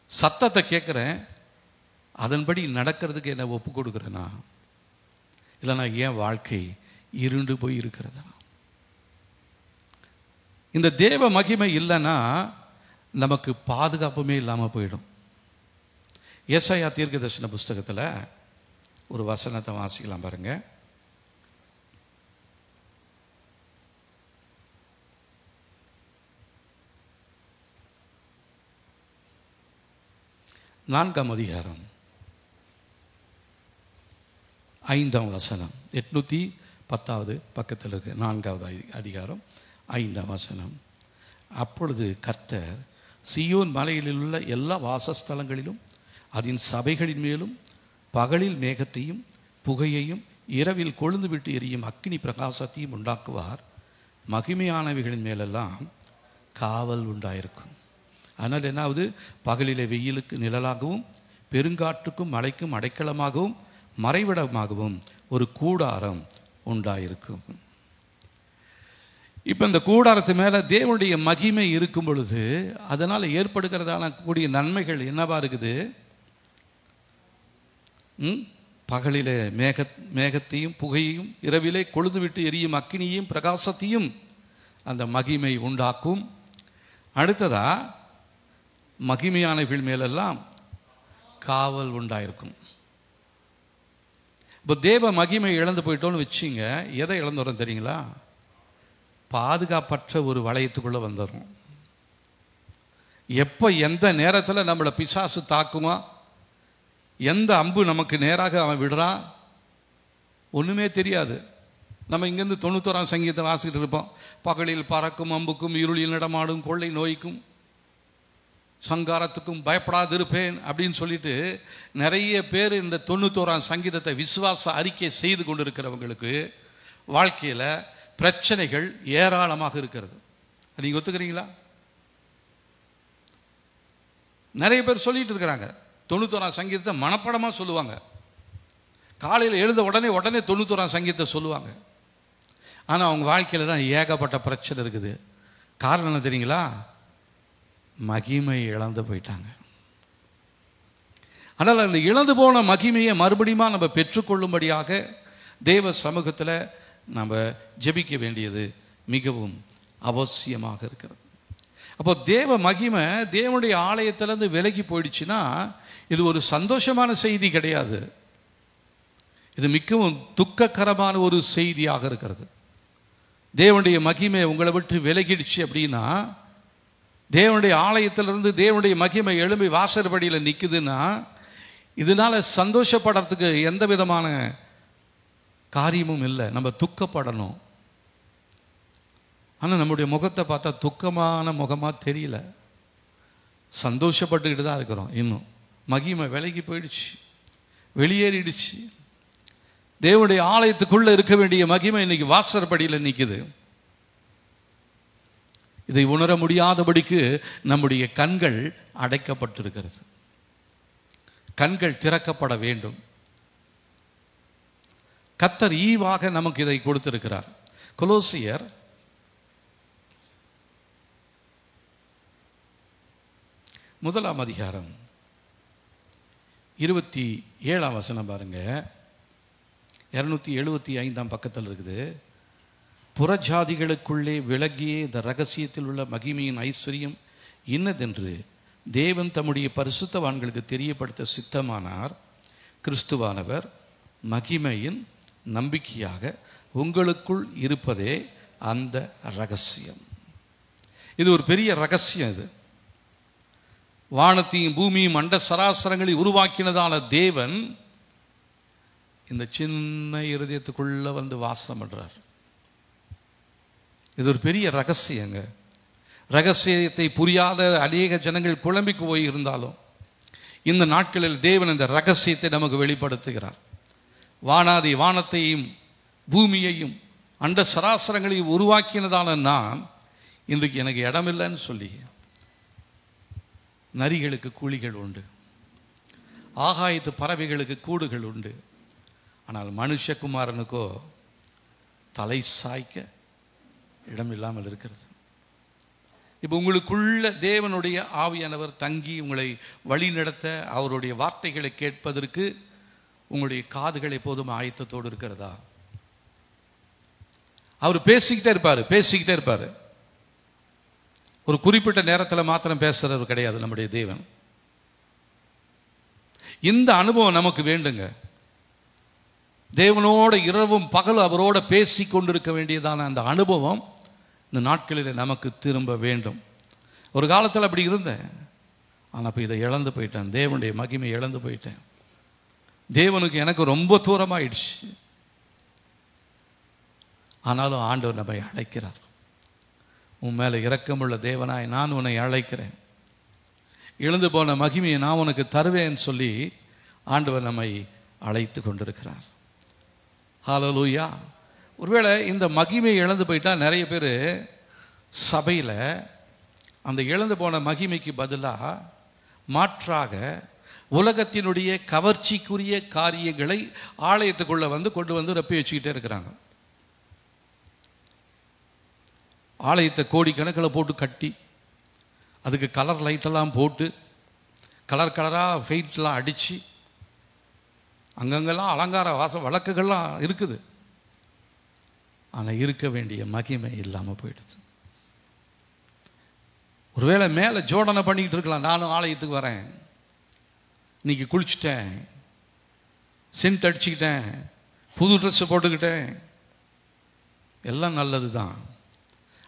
சத்தத்தை கேட்குறேன், அதன்படி நடக்கிறதுக்கு என்ன ஒப்பு கொடுக்குறேனா? இல்லைனா என் வாழ்க்கை இருண்டு போய் இருக்கிறதா? இந்த தேவ மகிமை இல்லைன்னா நமக்கு பாதுகாப்புமே இல்லாமல் போயிடும். ஏசாயா தீர்க்கதரிசன புஸ்தகத்தில் ஒரு வசனத்தை வாசிக்கலாம் பாருங்க. நான்காம் அதிகாரம் 5ஆம் வசனம், 810வது பக்கத்தில் இருக்கு. 4வது அதிகாரம் 5ஆம் வசனம். அப்பொழுது கர்த்தர் சீயோன் மலையில் உள்ள எல்லா வாசஸ்தலங்களிலும் அதன் சபைகளின் மேலும் பகலில் மேகத்தையும் புகையையும் இரவில் கொழுந்து விட்டு எரியும் அக்கினி பிரகாசத்தையும் உண்டாக்குவார். மகிமையானவைகளின் மேலெல்லாம் காவல் உண்டாயிருக்கும். அதனால் என்னாவது, பகலிலே வெயிலுக்கு நிழலாகவும் பெருங்காற்றுக்கும் மழைக்கும் அடைக்கலமாகவும் மறைவிடமாகவும் ஒரு கூடாரம் உண்டாயிருக்கும். இப்போ இந்த கூடாரத்து மேலே தேவனுடைய மகிமை இருக்கும் பொழுது அதனால் ஏற்படுகிறதான கூடிய நன்மைகள் என்னவா இருக்குது? பகலிலே மேகத்தையும் புகையையும் இரவிலே கொழுந்து விட்டு எரியும் அக்கினியையும் பிரகாசத்தையும் அந்த மகிமை உண்டாக்கும். அடுத்ததா மகிமையானவர்கள் மேலெல்லாம் காவல் உண்டாயிருக்கும். இப்போ தேவ மகிமை இழந்து போயிட்டோன்னு வச்சிங்க, எதை இழந்து வரோம் தெரியுங்களா? பாதுகாப்பற்ற ஒரு வளையத்துக்குள்ளே வந்துடும். எப்போ எந்த நேரத்தில் நம்மளை பிசாசு தாக்குமா, எந்த அம்பு நமக்கு நேராக அவன் விடுறான், ஒன்றுமே தெரியாது. நம்ம இங்கேருந்து 91ஆம் சங்கீதத்தை வாசிக்கிட்டு இருப்போம். பகலில் பறக்கும் அம்புக்கும் இருளில் நடமாடும் கொள்ளை நோய்க்கும் சங்காரத்துக்கும் பயப்படாதிருப்பேன் அப்படின்னு சொல்லிட்டு நிறைய பேர் இந்த 91ஆம் சங்கீதத்தை விசுவாச அறிக்கை செய்து கொண்டிருக்கிறவங்களுக்கு வாழ்க்கையில் பிரச்சனைகள் ஏராளமாக இருக்கிறது. நீங்கள் ஒத்துக்கிறீங்களா? நிறைய பேர் சொல்லிட்டு இருக்கிறாங்க. 91ஆம் சங்கீதத்தை மனப்படமாக சொல்லுவாங்க. காலையில் எழுத உடனே 91ஆம் சங்கீதத்தை சொல்லுவாங்க. ஆனால் அவங்க வாழ்க்கையில் தான் ஏகப்பட்ட பிரச்சனை இருக்குது. காரணம் என்ன தெரியுங்களா? மகிமை இழந்து போயிட்டாங்க. ஆனால் அந்த இழந்து போன மகிமையை மறுபடியும் நம்ம பெற்றுக்கொள்ளும்படியாக தேவ சமூகத்தில் நம்ம ஜெபிக்க வேண்டியது மிகவும் அவசியமாக இருக்கிறது. அப்போ தேவ மகிமை தேவனுடைய ஆலயத்திலேருந்து விலகி போயிடுச்சுன்னா இது ஒரு சந்தோஷமான செய்தி கிடையாது. இது மிகவும் துக்ககரமான ஒரு செய்தியாக இருக்கிறது. தேவனுடைய மகிமை உங்களை விட்டு விலகிடுச்சு அப்படின்னா, தேவனுடைய ஆலயத்திலிருந்து தேவனுடைய மகிமை எழும்பி வாசற்படியில் நிற்குதுன்னா, இதனால சந்தோஷப்படுறதுக்கு எந்த விதமான காரியமும் இல்லை. நம்ம துக்கப்படணும். ஆனால் நம்முடைய முகத்தை பார்த்தா துக்கமான முகமாக தெரியல, சந்தோஷப்பட்டுக்கிட்டு தான் இருக்கிறோம். இன்னும் மகிமை விலகி போயிடுச்சு, வெளியேறிடுச்சு. தேவனுடைய ஆலயத்துக்குள்ளே இருக்க வேண்டிய மகிமை இன்னைக்கு வாசற்படியில் நிற்குது. இதை உணர முடியாதபடிக்கு நம்முடைய கண்கள் அடைக்கப்பட்டிருக்கிறது. கண்கள் திறக்கப்பட வேண்டும். கர்த்தர் ஈவாக நமக்கு இதை கொடுத்திருக்கிறார். கொலோசியர் 1 அதிகாரம் 27 வசனம் பாருங்க. 275 பக்கத்தில் இருக்குது. புறஜாதிகளுக்குள்ளே விலகிய இந்த ரகசியத்தில் உள்ள மகிமையின் ஐஸ்வர்யம் இன்னதென்று தேவன் தம்முடைய பரிசுத்தவான்களுக்கு தெரியப்படுத்த சித்தமானார். கிறிஸ்துவானவர் மகிமையின் நம்பிக்கையாக உங்களுக்குள் இருப்பதே அந்த ரகசியம். இது ஒரு பெரிய ரகசியம். இது வானத்தையும் பூமியும் அண்ட சராசரங்களை உருவாக்கினதான தேவன் இந்த சின்ன இருதயத்துக்குள்ள வந்து வாசம் பண்றார். இது ஒரு பெரிய ரகசியங்க. ரகசியத்தை புரியாத அநேக ஜனங்கள் புலம்பிக்கு போய் இருந்தாலும் இந்த நாட்களில் தேவன் இந்த ரகசியத்தை நமக்கு வெளிப்படுத்துகிறார். வானாதி வானத்தையும் பூமியையும் அண்ட சராசரங்களையும் உருவாக்கினதான நான் இன்றைக்கு எனக்கு இடமில்லைன்னு சொல்லி, நரிகளுக்கு கூலிகள் உண்டு, ஆகாயத்து பறவைகளுக்கு கூடுகள் உண்டு, ஆனால் மனுஷகுமாரனுக்கோ தலை சாய்க்க இடம் இல்லாமல் இருக்கிறது. இப்போ உங்களுக்குள்ள தேவனுடைய ஆவியானவர் தங்கி உங்களை வழி நடத்த, அவருடைய வார்த்தைகளை கேட்பதற்கு உங்களுடைய காதுகள் எப்போதும் ஆயத்தத்தோடு இருக்கிறதா? அவர் பேசிக்கிட்டே இருப்பார். ஒரு குறிப்பிட்ட நேரத்தில் மாத்திரம் பேசுறது கிடையாது நம்முடைய தேவன். இந்த அனுபவம் நமக்கு வேண்டுங்க. தேவனோட இரவும் பகலும் அவரோட பேசி கொண்டிருக்க வேண்டியதான அந்த அனுபவம் இந்த நாட்களில் நமக்கு திரும்ப வேண்டும். ஒரு காலத்தில் அப்படி இருந்தேன், ஆனால் இப்போ இதை இழந்து போயிட்டேன். தேவனுடைய மகிமை இழந்து போயிட்டேன். தேவனுக்கு எனக்கு ரொம்ப தூரமாயிடுச்சு. ஆனாலும் ஆண்டவர் நம்மை அழைக்கிறார். உன் மேலே இரக்கமுள்ள தேவனாய் நான் உன்னை அழைக்கிறேன், இழந்து போன மகிமையை நான் உனக்கு தருவேன்னு சொல்லி ஆண்டவர் நம்மை அழைத்து கொண்டிருக்கிறார். ஹல்லேலூயா. ஒருவேளை இந்த மகிமை இழந்து போயிட்டா நிறைய பேர் சபையில் அந்த இழந்து போன மகிமைக்கு பதிலாக மாற்றாக உலகத்தினுடைய கவர்ச்சிக்குரிய காரியங்களை ஆலயத்துக்குள்ளே வந்து கொண்டு வந்து ரப்பி வச்சுக்கிட்டே இருக்கிறாங்க. ஆலயத்தை கோடிக்கணக்கில் போட்டு கட்டி, அதுக்கு கலர் லைட்டெல்லாம் போட்டு, கலர் கலராக ஃபெயிட்லாம் அடித்து, அங்கங்கெல்லாம் அலங்கார வழக்குகள்லாம் இருக்குது. ஆனால் இருக்க வேண்டிய மகிமை இல்லாமல் போயிடுது. ஒருவேளை மேலே ஜோடனை பண்ணிக்கிட்டு இருக்கலாம். நானும் ஆலயத்துக்கு வரேன், இன்னைக்கு குளிச்சுட்டேன், சென்ட் அடிச்சுக்கிட்டேன், புது ட்ரெஸ்ஸை போட்டுக்கிட்டேன், எல்லாம் நல்லது தான்.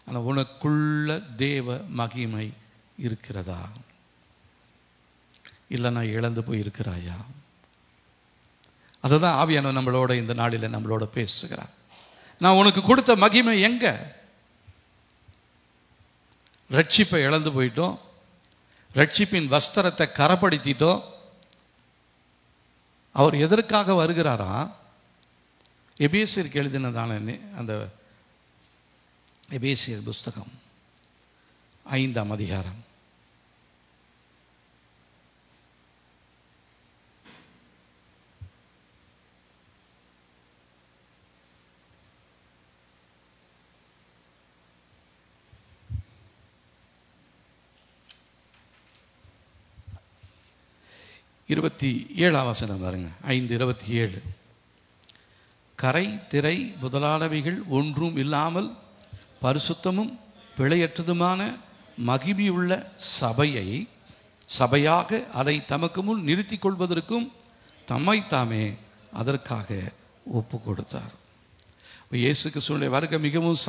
ஆனால் உனக்குள்ள தேவ மகிமை இருக்கிறதா? இல்லைன்னா இழந்து போய் இருக்கிறாயா? அதை தான் ஆவியானவர் நம்மளோட இந்த நாளில் நம்மளோட பேசுகிறார். நான் உனக்கு கொடுத்த மகிமை எங்க? ரட்சிப்பை இழந்து போயிட்டோம், ரட்சிப்பின் வஸ்திரத்தை கரப்படுத்திட்டோம். அவர் எதற்காக வருகிறாரா? எபேசியருக்கு எழுதினதான அந்த எபேசியர் புஸ்தகம் 5 அதிகாரம் 5 27ஆம் வசனம் பாருங்க. 5:27. கரை திரை முதலானவைகள் ஒன்றும் இல்லாமல் பரிசுத்தமும் பிழையற்றதுமான மகிமையுள்ள சபையாக அதை தமக்கு முன் நிறுத்தி கொள்வதற்கும் தம்மைத்தாமே அதற்காக ஒப்பு கொடுத்தார். இயேசு கிறிஸ்துவினுடைய வருகை மிகவும்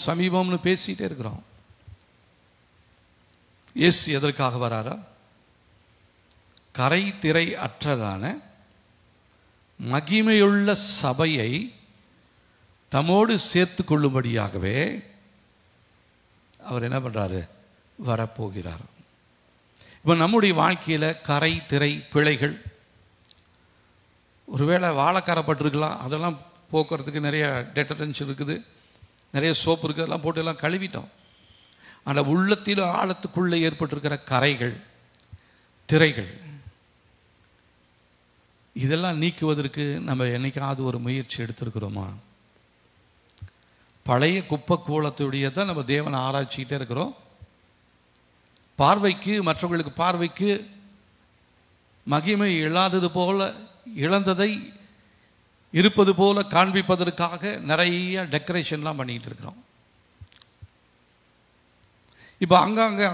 சமீபம்னு பேசிட்டே இருக்கிறோம். இயேசு எதற்காக வராரா? கரை திரை அற்றதான மகிமையுள்ள சபையை தம்மோடு சேர்த்து கொள்ளும்படியாகவே அவர் என்ன பண்றாரு? வரப்போகிறார். இப்போ நம்முடைய வாழ்க்கையில் கரை திரை பிழைகள் ஒருவேளை வாழைக்கரைப்பட்டிருக்கலாம். அதெல்லாம் போக்குறதுக்கு நிறைய டெட்டர்ஜென்ட்ஸ் இருக்குது, நிறைய சோப்பு இருக்குது, அதெல்லாம் போட்டு எல்லாம் கழுவிட்டோம். ஆனால் உள்ளத்தில் ஆழத்துக்குள்ளே ஏற்பட்டிருக்கிற கரைகள் திரைகள் இதெல்லாம் நீக்குவதற்கு நம்ம என்னைக்காவது ஒரு முயற்சி எடுத்திருக்கிறோமா? பழைய குப்பை கூலத்துடைய தான் நம்ம தேவனை ஆராய்ச்சிக்கிட்டே இருக்கிறோம். பார்வைக்கு மற்றவங்களுக்கு பார்வைக்கு மகிமை இல்லாதது போல இழந்ததை இருப்பது போல காண்பிப்பதற்காக நிறைய டெக்கரேஷன்லாம் பண்ணிக்கிட்டு இருக்கிறோம். இப்போ அங்கங்கே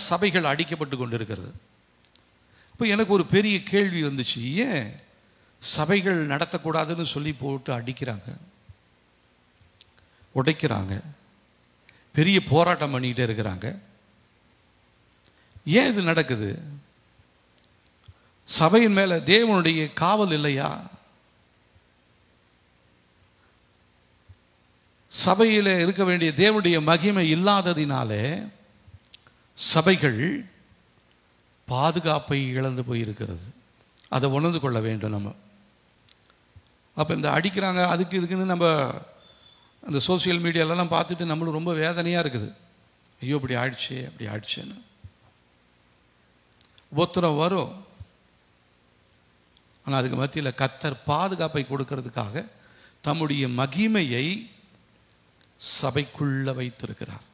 சபைகள் அடிக்கப்பட்டு கொண்டு இருக்கிறது. இப்போ எனக்கு ஒரு பெரிய கேள்வி வந்துச்சு, ஏன் சபைகள் நடத்தக்கூடாதுன்னு சொல்லி போட்டு அடிக்கிறாங்க, உடைக்கிறாங்க, பெரிய போராட்டம் பண்ணிக்கிட்டே இருக்கிறாங்க? ஏன் இது நடக்குது? சபையின் மேல தேவனுடைய காவல் இல்லையா? சபையில் இருக்க வேண்டிய தேவனுடைய மகிமை இல்லாததினாலே சபைகள் பாதுகாப்பை இழந்து போயிருக்கிறது. அதை உணர்ந்து கொள்ள வேண்டும் நம்ம. அப்போ இந்த அடிக்கிறாங்க அதுக்கு இதுக்குன்னு நம்ம அந்த சோசியல் மீடியாலெல்லாம் பார்த்துட்டு நம்மளும் ரொம்ப வேதனையாக இருக்குது. ஐயோ இப்படி ஆயிடுச்சு அப்படி ஆயிடுச்சுன்னு. உபத்திரம் வரும். ஆனால் அதுக்கு மத்தியில் கர்த்தர் பாதுகாப்பை கொடுக்கறதுக்காக தம்முடைய மகிமையை சபைக்குள்ள வைத்திருக்கிறார்.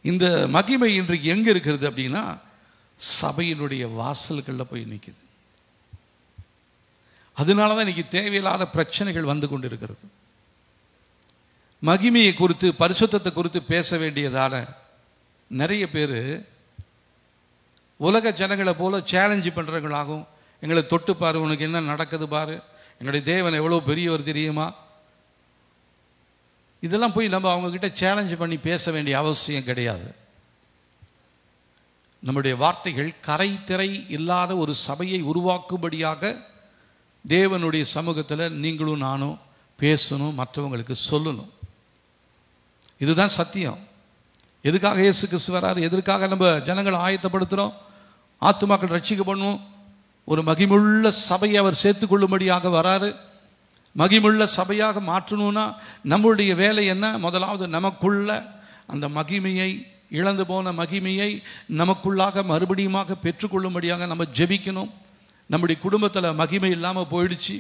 இந்த மகிமை இன்றைக்கு எங்க இருக்கிறது அப்படின்னா சபையினுடைய வாசல்களில் போய் நிற்குது. அதனாலதான் இன்னைக்கு தேவையில்லாத பிரச்சனைகள் வந்து கொண்டு இருக்கிறது. மகிமையை குறித்து பரிசுத்தத்தை குறித்து பேச வேண்டியதான நிறைய பேர் உலக ஜனங்களை போல சேலஞ்சு பண்றவங்களாகும். எங்களை தொட்டு பாரு, உனக்கு என்ன நடக்குது பாரு, எங்களுடைய தேவன் எவ்வளவு பெரியவர் தெரியுமா, இதெல்லாம் போய் நம்ம அவங்க கிட்ட சேலஞ்ச் பண்ணி பேச வேண்டிய அவசியம் கிடையாது. நம்முடைய வார்த்தைகள் கரை திரை இல்லாத ஒரு சபையை உருவாக்கும்படியாக தேவனுடைய சமூகத்தில் நீங்களும் நானும் பேசணும், மற்றவங்களுக்கு சொல்லணும். இதுதான் சத்தியம். எதுக்காக இயேசு கிறிஸ்து வராரு? எதற்காக நம்ம ஜனங்களை ஆயத்தப்படுத்துகிறோம்? ஆத்துமாக்கள் ரட்சிக்கப்படணும். ஒரு மகிமுள்ள சபையை அவர் சேர்த்து கொள்ளும்படியாக வராரு. மகிமுள்ள சபையாக மாற்றணும்னா நம்மளுடைய வேலை என்ன? முதலாவது நமக்குள்ள அந்த மகிமையை, இழந்து போன மகிமையை நமக்குள்ளாக மறுபடியுமாக பெற்றுக்கொள்ளும்படியாக நம்ம ஜெபிக்கணும். நம்முடைய குடும்பத்தில் மகிமை இல்லாமல் போயிடுச்சு,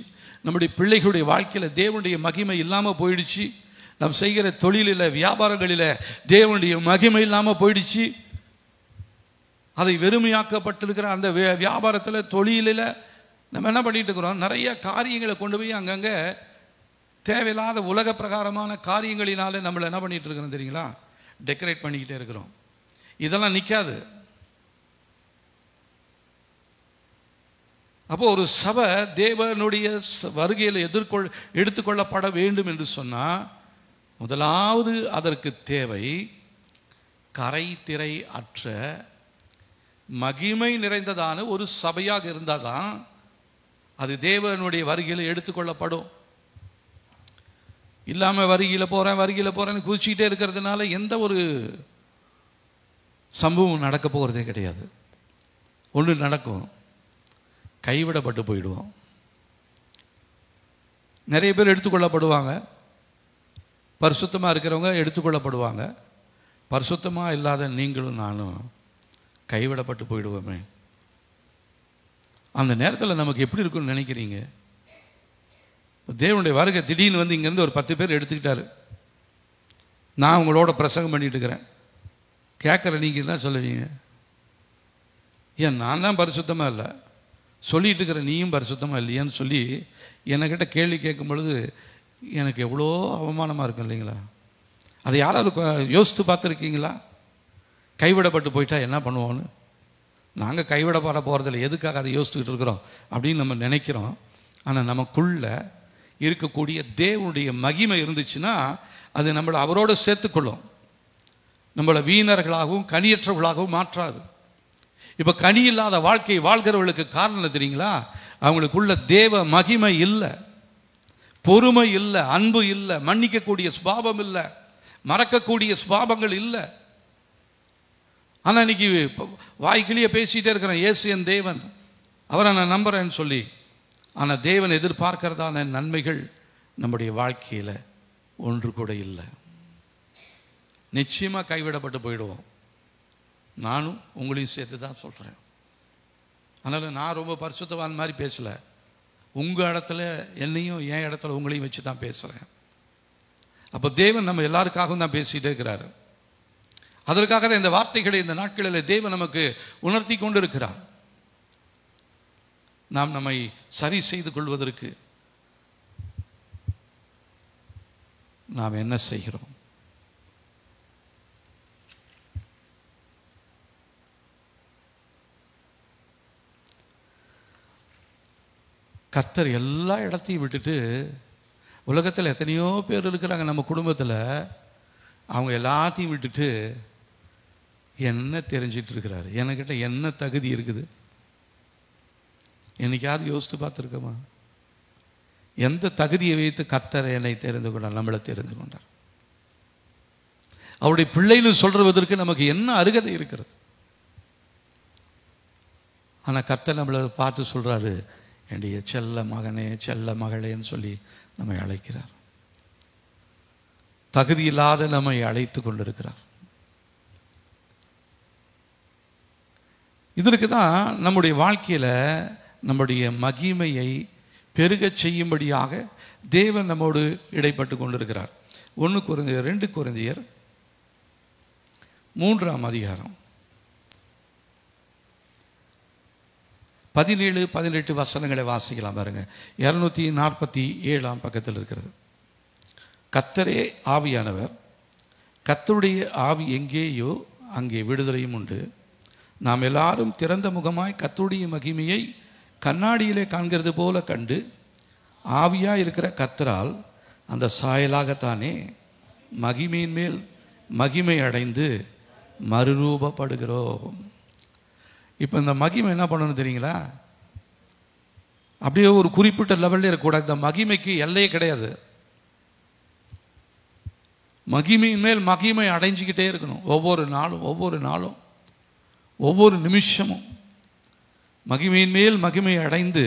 நம்முடைய பிள்ளைகளுடைய வாழ்க்கையில் தேவனுடைய மகிமை இல்லாமல் போயிடுச்சு, நாம் செய்கிற தொழிலில் வியாபாரங்களில் தேவனுடைய மகிமை இல்லாமல் போயிடுச்சு. அதை வெறுமையாக்கப்பட்டிருக்கிற அந்த வியாபாரத்தில் தொழிலில் நம்ம என்ன பண்ணிட்டு இருக்கிறோம்? நிறைய காரியங்களை கொண்டு போய் அங்கங்கே தேவையில்லாத உலக பிரகாரமான காரியங்களினால நம்மளை என்ன பண்ணிட்டு இருக்கிறோம் தெரியுங்களா? டெக்கரேட் பண்ணிக்கிட்டே இருக்கிறோம். இதெல்லாம் நிற்காது. அப்போ ஒரு சபை தேவனுடைய வருகையில் எடுத்துக்கொள்ளப்பட வேண்டும் என்று சொன்னால் முதலாவது அதற்கு தேவை கரை திரை அற்ற மகிமை நிறைந்ததான ஒரு சபையாக இருந்தால் தான் அது தேவனுடைய வருகையில் எடுத்துக்கொள்ளப்படும். இல்லாமல் வருகையில் போகிறேன்னு குதிச்சுக்கிட்டே இருக்கிறதுனால எந்த ஒரு சம்பவம் நடக்க போகிறதே கிடையாது. ஒன்று நடக்கும், கைவிடப்பட்டு போயிடுவோம். நிறைய பேர் எடுத்துக்கொள்ளப்படுவாங்க, பரிசுத்தமாக இருக்கிறவங்க எடுத்துக்கொள்ளப்படுவாங்க. பரிசுத்தமாக இல்லாத நீங்களும் நானும் கைவிடப்பட்டு போயிடுவோமே. அந்த நேரத்தில் நமக்கு எப்படி இருக்குன்னு நினைக்கிறீங்க? தேவனுடைய வருகை திடீர்னு வந்து இங்கேருந்து ஒரு 10 பேர் எடுத்துக்கிட்டாரு, நான் உங்களோட பிரசங்கம் பண்ணிட்டு இருக்கிறேன், கேட்குற நீங்கள் என்ன சொல்லுவீங்க? ஏன் நான் தான் பரிசுத்தமாக இல்லை, சொல்லிட்டு இருக்கிற நீயும் பரிசுத்தமாக இல்லையான்னு சொல்லி என்கிட்ட கேள்வி கேட்கும் பொழுது எனக்கு எவ்வளோ அவமானமாக இருக்கும் இல்லைங்களா? அதை யாராவது யோசித்து பார்த்துருக்கீங்களா? கைவிடப்பட்டு போயிட்டா என்ன பண்ணுவோன்னு. நாங்கள் கைவிடப்பட போகிறதில்ல, எதுக்காக அதை யோசிச்சுக்கிட்டு இருக்கிறோம் அப்படின்னு நம்ம நினைக்கிறோம். ஆனால் நமக்குள்ள இருக்கக்கூடிய தேவனுடைய மகிமை இருந்துச்சுன்னா அது நம்மளை அவரோடு சேர்த்துக்கொள்ளும், நம்மளை வீணர்களாகவும் கனியற்றவர்களாகவும் மாற்றாது. இப்போ கனி இல்லாத வாழ்க்கை வாழ்கிறவர்களுக்கு காரணம் என்ன தெரியுங்களா? அவங்களுக்குள்ள தேவ மகிமை இல்லை, பொறுமை இல்லை, அன்பு இல்லை, மன்னிக்கக்கூடிய சுபாவம் இல்லை, மறக்கக்கூடிய சுபாவங்கள் இல்லை. ஆனால் இன்னைக்கு வாய்க்கிலேயே பேசிகிட்டே இருக்கிறேன், இயேசு என் தேவன், அவரை நான் நம்புறேன்னு சொல்லி. ஆனால் தேவன் எதிர்பார்க்கிறதான நன்மைகள் நம்முடைய வாழ்க்கையில் ஒன்று கூட இல்லை. நிச்சயமாக கைவிடப்பட்டு போயிடுவோம். நானும் உங்களையும் சேர்த்து தான் சொல்கிறேன். அதனால் நான் ரொம்ப பரிசுத்தவான் மாதிரி பேசலை, உங்கள் இடத்துல என்னையும் என் இடத்துல உங்களையும் வச்சு தான் பேசுகிறேன். அப்போ தேவன் நம்ம எல்லாருக்காகவும் தான் பேசிகிட்டே இருக்கிறாரு. அதற்காக தான் இந்த வார்த்தைகளை இந்த நாட்களில் தேவன் நமக்கு உணர்த்தி கொண்டு இருக்கிறார். நாம் நம்மை சரி செய்து கொள்வதற்கு நாம் என்ன செய்கிறோம்? கர்த்தர் எல்லா இடத்தையும் விட்டுட்டு, உலகத்தில் எத்தனையோ பேர் இருக்கிறாங்க நம்ம குடும்பத்தில், அவங்க எல்லாத்தையும் விட்டுட்டு என்ன தெரிஞ்சிட்டு இருக்கிறாரு? என்கிட்ட என்ன தகுதி இருக்குது? என்னைக்காவது யோசித்து பார்த்துருக்கோமா? எந்த தகுதியை வைத்து கர்த்தர் என்னை தெரிந்து கொண்டார், நம்மளை தெரிந்து கொண்டார்? அவருடைய பிள்ளைன்னு சொல்றதற்கு நமக்கு என்ன அருகதை இருக்கிறது? ஆனால் கர்த்தர் நம்மளை பார்த்து சொல்றாரு, என்னுடைய செல்ல மகனே செல்ல மகளேன்னு சொல்லி நம்மை அழைக்கிறார். தகுதி இல்லாத நம்மை அழைத்து கொண்டிருக்கிறார். இதற்கு தான் நம்முடைய வாழ்க்கையில நம்முடைய மகிமையை பெருக செய்யும்படியாக தேவன் நம்மோடு இடைப்பட்டு கொண்டிருக்கிறார். 1 கொரிந்தியர் 2 கொரிந்தியர் 3ஆம் அதிகாரம் 17-18 வசனங்களை வாசிக்கலாம் பாருங்க. 247ஆம் பக்கத்தில் இருக்கிறது. கர்த்தரே ஆவியானவர், கர்த்தருடைய ஆவி எங்கேயோ அங்கே விடுதலையும் உண்டு. நாம் எல்லாரும் திறந்த முகமாய் கர்த்தருடைய மகிமையை கண்ணாடியிலே காண்கிறது போல கண்டு ஆவியா இருக்கிற கர்த்தரால் அந்த சாயலாகத்தானே மகிமையின் மேல் மகிமை அடைந்து மறுரூபப்படுகிறோம். இப்போ இந்த மகிமை என்ன பண்ணணும் தெரியுங்களா? அப்படியே ஒரு குறிப்பிட்ட லெவலில் இருக்கக்கூடாது. இந்த மகிமைக்கு எல்லையே கிடையாது. மகிமையின் மேல் மகிமை அடைஞ்சிக்கிட்டே இருக்கணும். ஒவ்வொரு நாளும் ஒவ்வொரு நிமிஷமும் மகிமையின் மேல் மகிமை அடைந்து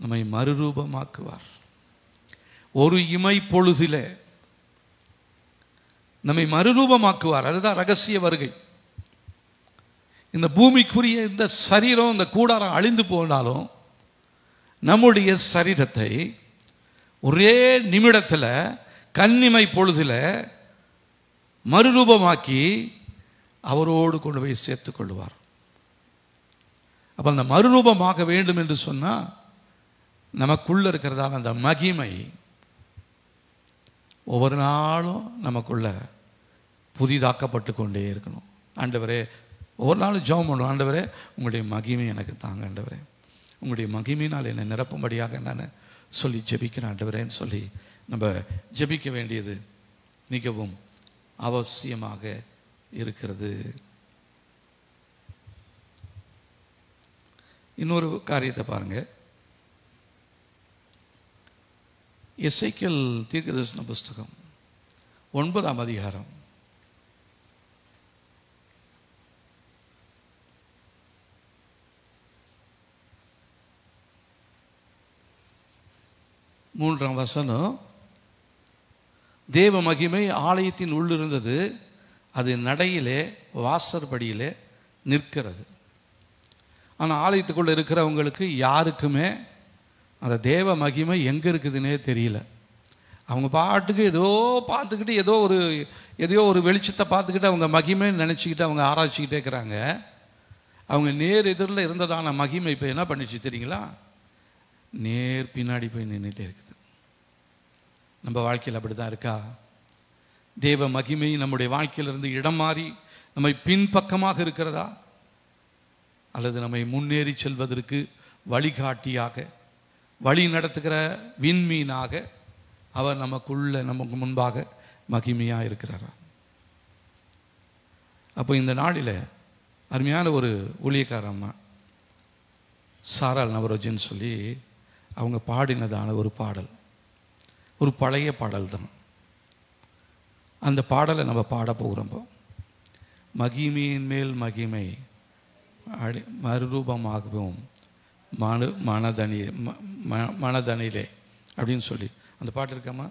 நம்மை மறுரூபமாக்குவார். ஒரு இமை பொழுதில நம்மை மறுரூபமாக்குவார். அதுதான் ரகசிய வருகை. இந்த பூமிக்குரிய இந்த சரீரம், இந்த கூடாரம் அழிந்து போனாலும் நம்முடைய சரீரத்தை ஒரே நிமிடத்தில் கண்ணிமை பொழுதில் மறுரூபமாக்கி அவரோடு கொண்டு போய் சேர்த்து கொள்வார். அப்போ அந்த மறுரூபமாக வேண்டும் என்று சொன்னால் நமக்குள்ள இருக்கிறதான அந்த மகிமை ஒவ்வொரு நாளும் நமக்குள்ள புதிதாக்கப்பட்டு கொண்டே இருக்கணும். ஆண்டவரே, ஒவ்வொரு நாளும் ஜெபம் பண்ணுவோம், ஆண்டவரே உங்களுடைய மகிமை எனக்கு தாங்க, ஆண்டவரே உங்களுடைய மகிமையினால் என்னை நிரப்பும்படியாக நான் சொல்லி ஜெபிக்கிறேன் ஆண்டவரேன்னு சொல்லி நம்ம ஜெபிக்க வேண்டியது மிகவும் அவசியமாக இருக்கிறது. இன்னொரு காரியத்தை பாருங்க. எசேக்கியேல் தீர்க்கதரிசன புஸ்தகம் 9ஆம் அதிகாரம் 3ஆம் வசனம். தேவ மகிமை ஆலயத்தின் உள்ளிருந்தது, அது நடையிலே வாசற்படியிலே நிற்கிறது. ஆனால் ஆலயத்துக்குள்ளே இருக்கிறவங்களுக்கு யாருக்குமே அந்த தேவ மகிமை எங்கே இருக்குதுன்னே தெரியல. அவங்க பாட்டுக்கு ஏதோ பார்த்துக்கிட்டு ஏதோ ஒரு வெளிச்சத்தை பார்த்துக்கிட்டு அவங்க மகிமைன்னு நினச்சிக்கிட்டு அவங்க ஆராய்ச்சிக்கிட்டே இருக்கிறாங்க. அவங்க நேர் எதிரில் இருந்ததான மகிமை இப்போ என்ன பண்ணிச்சு தெரியுங்களா? நேர் பின்னாடி போய் நின்றுட்டே இருக்குது. நம்ம வாழ்க்கையில் அப்படி தான் இருக்கா? தேவ மகிமை நம்முடைய வாழ்க்கையிலிருந்து இடம் மாறி நம்மை பின்பக்கமாக இருக்கிறதா? அல்லது நம்மை முன்னேறி செல்வதற்கு வழிகாட்டியாக, வழி நடத்துகிற விண்மீனாக அவர் நமக்கு முன்பாக மகிமையாக இருக்கிறாரா? அப்போ இந்த நாளில் அருமையான ஒரு ஊழியக்கார அம்மா சாரால் நவரோஜின்னு சொல்லி அவங்க பாடினதான ஒரு பாடல், ஒரு பழைய பாடல் தான். அந்த பாடலை நம்ம பாட போகிறோம். மகிமையின் மேல் மகிமை மறுரூபமாகவும் மனதனிலே அப்படின்னு சொல்லி அந்த பாட்டு இருக்காமா?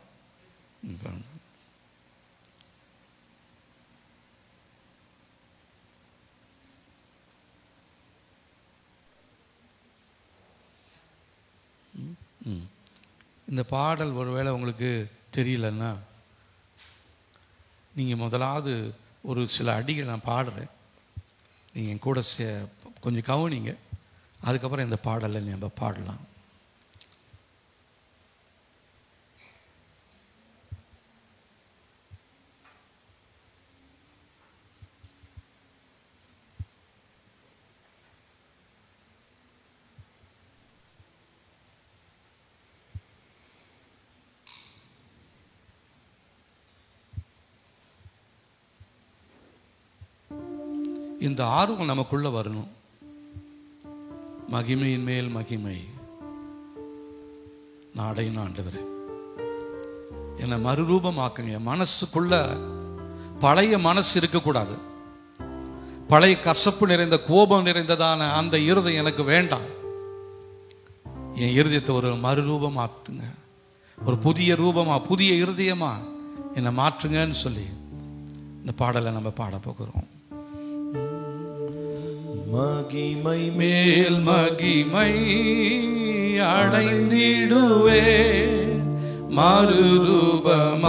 இந்த பாடல் ஒருவேளை உங்களுக்கு தெரியலன்னா நீங்கள் முதலாவது ஒரு சில அடிகள் நான் பாடுறேன், நீங்கள் கூட கொஞ்சம் கவனிங்க. அதுக்கப்புறம் இந்த பாடலை நம்ம பாடலாம். இந்த ஆர்வம் நமக்குள்ள வரணும். மகிமையின் மேல் மகிமை நாடையும் ஆண்டவரே என்னை மறுரூபமாக்குங்க. மனசுக்குள்ள பழைய மனசு இருக்கக்கூடாது. பழைய கசப்பு நிறைந்த கோபம் நிறைந்ததான அந்த இருதயம் எனக்கு வேண்டாம். என் இருதயத்தை ஒரு மறுரூபமாத்துங்க, ஒரு புதிய ரூபமா, புதிய இருதயமா என்னை மாற்றுங்கன்னு சொல்லி இந்த பாடலை நம்ம பாட போகிறோம். மகிமை மேல் மகிமை அடைந்திடுவே, மறுரூபமாவே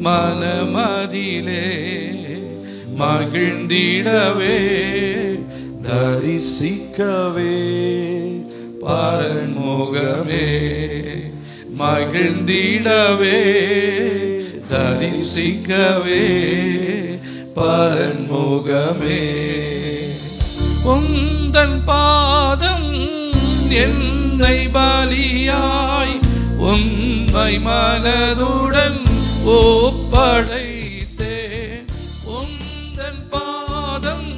மனமதிலே மகிழ்ந்திடவே, தரிசிக்கவே பரன்முகமே, மகிழ்ந்திடவே தரிசிக்கவே பரன்முகமே. உந்தன் பாதம் என்னை பலியாய் உண்மை மனதுடன் ஒப்படைத்தேன். உந்தன் பாதம்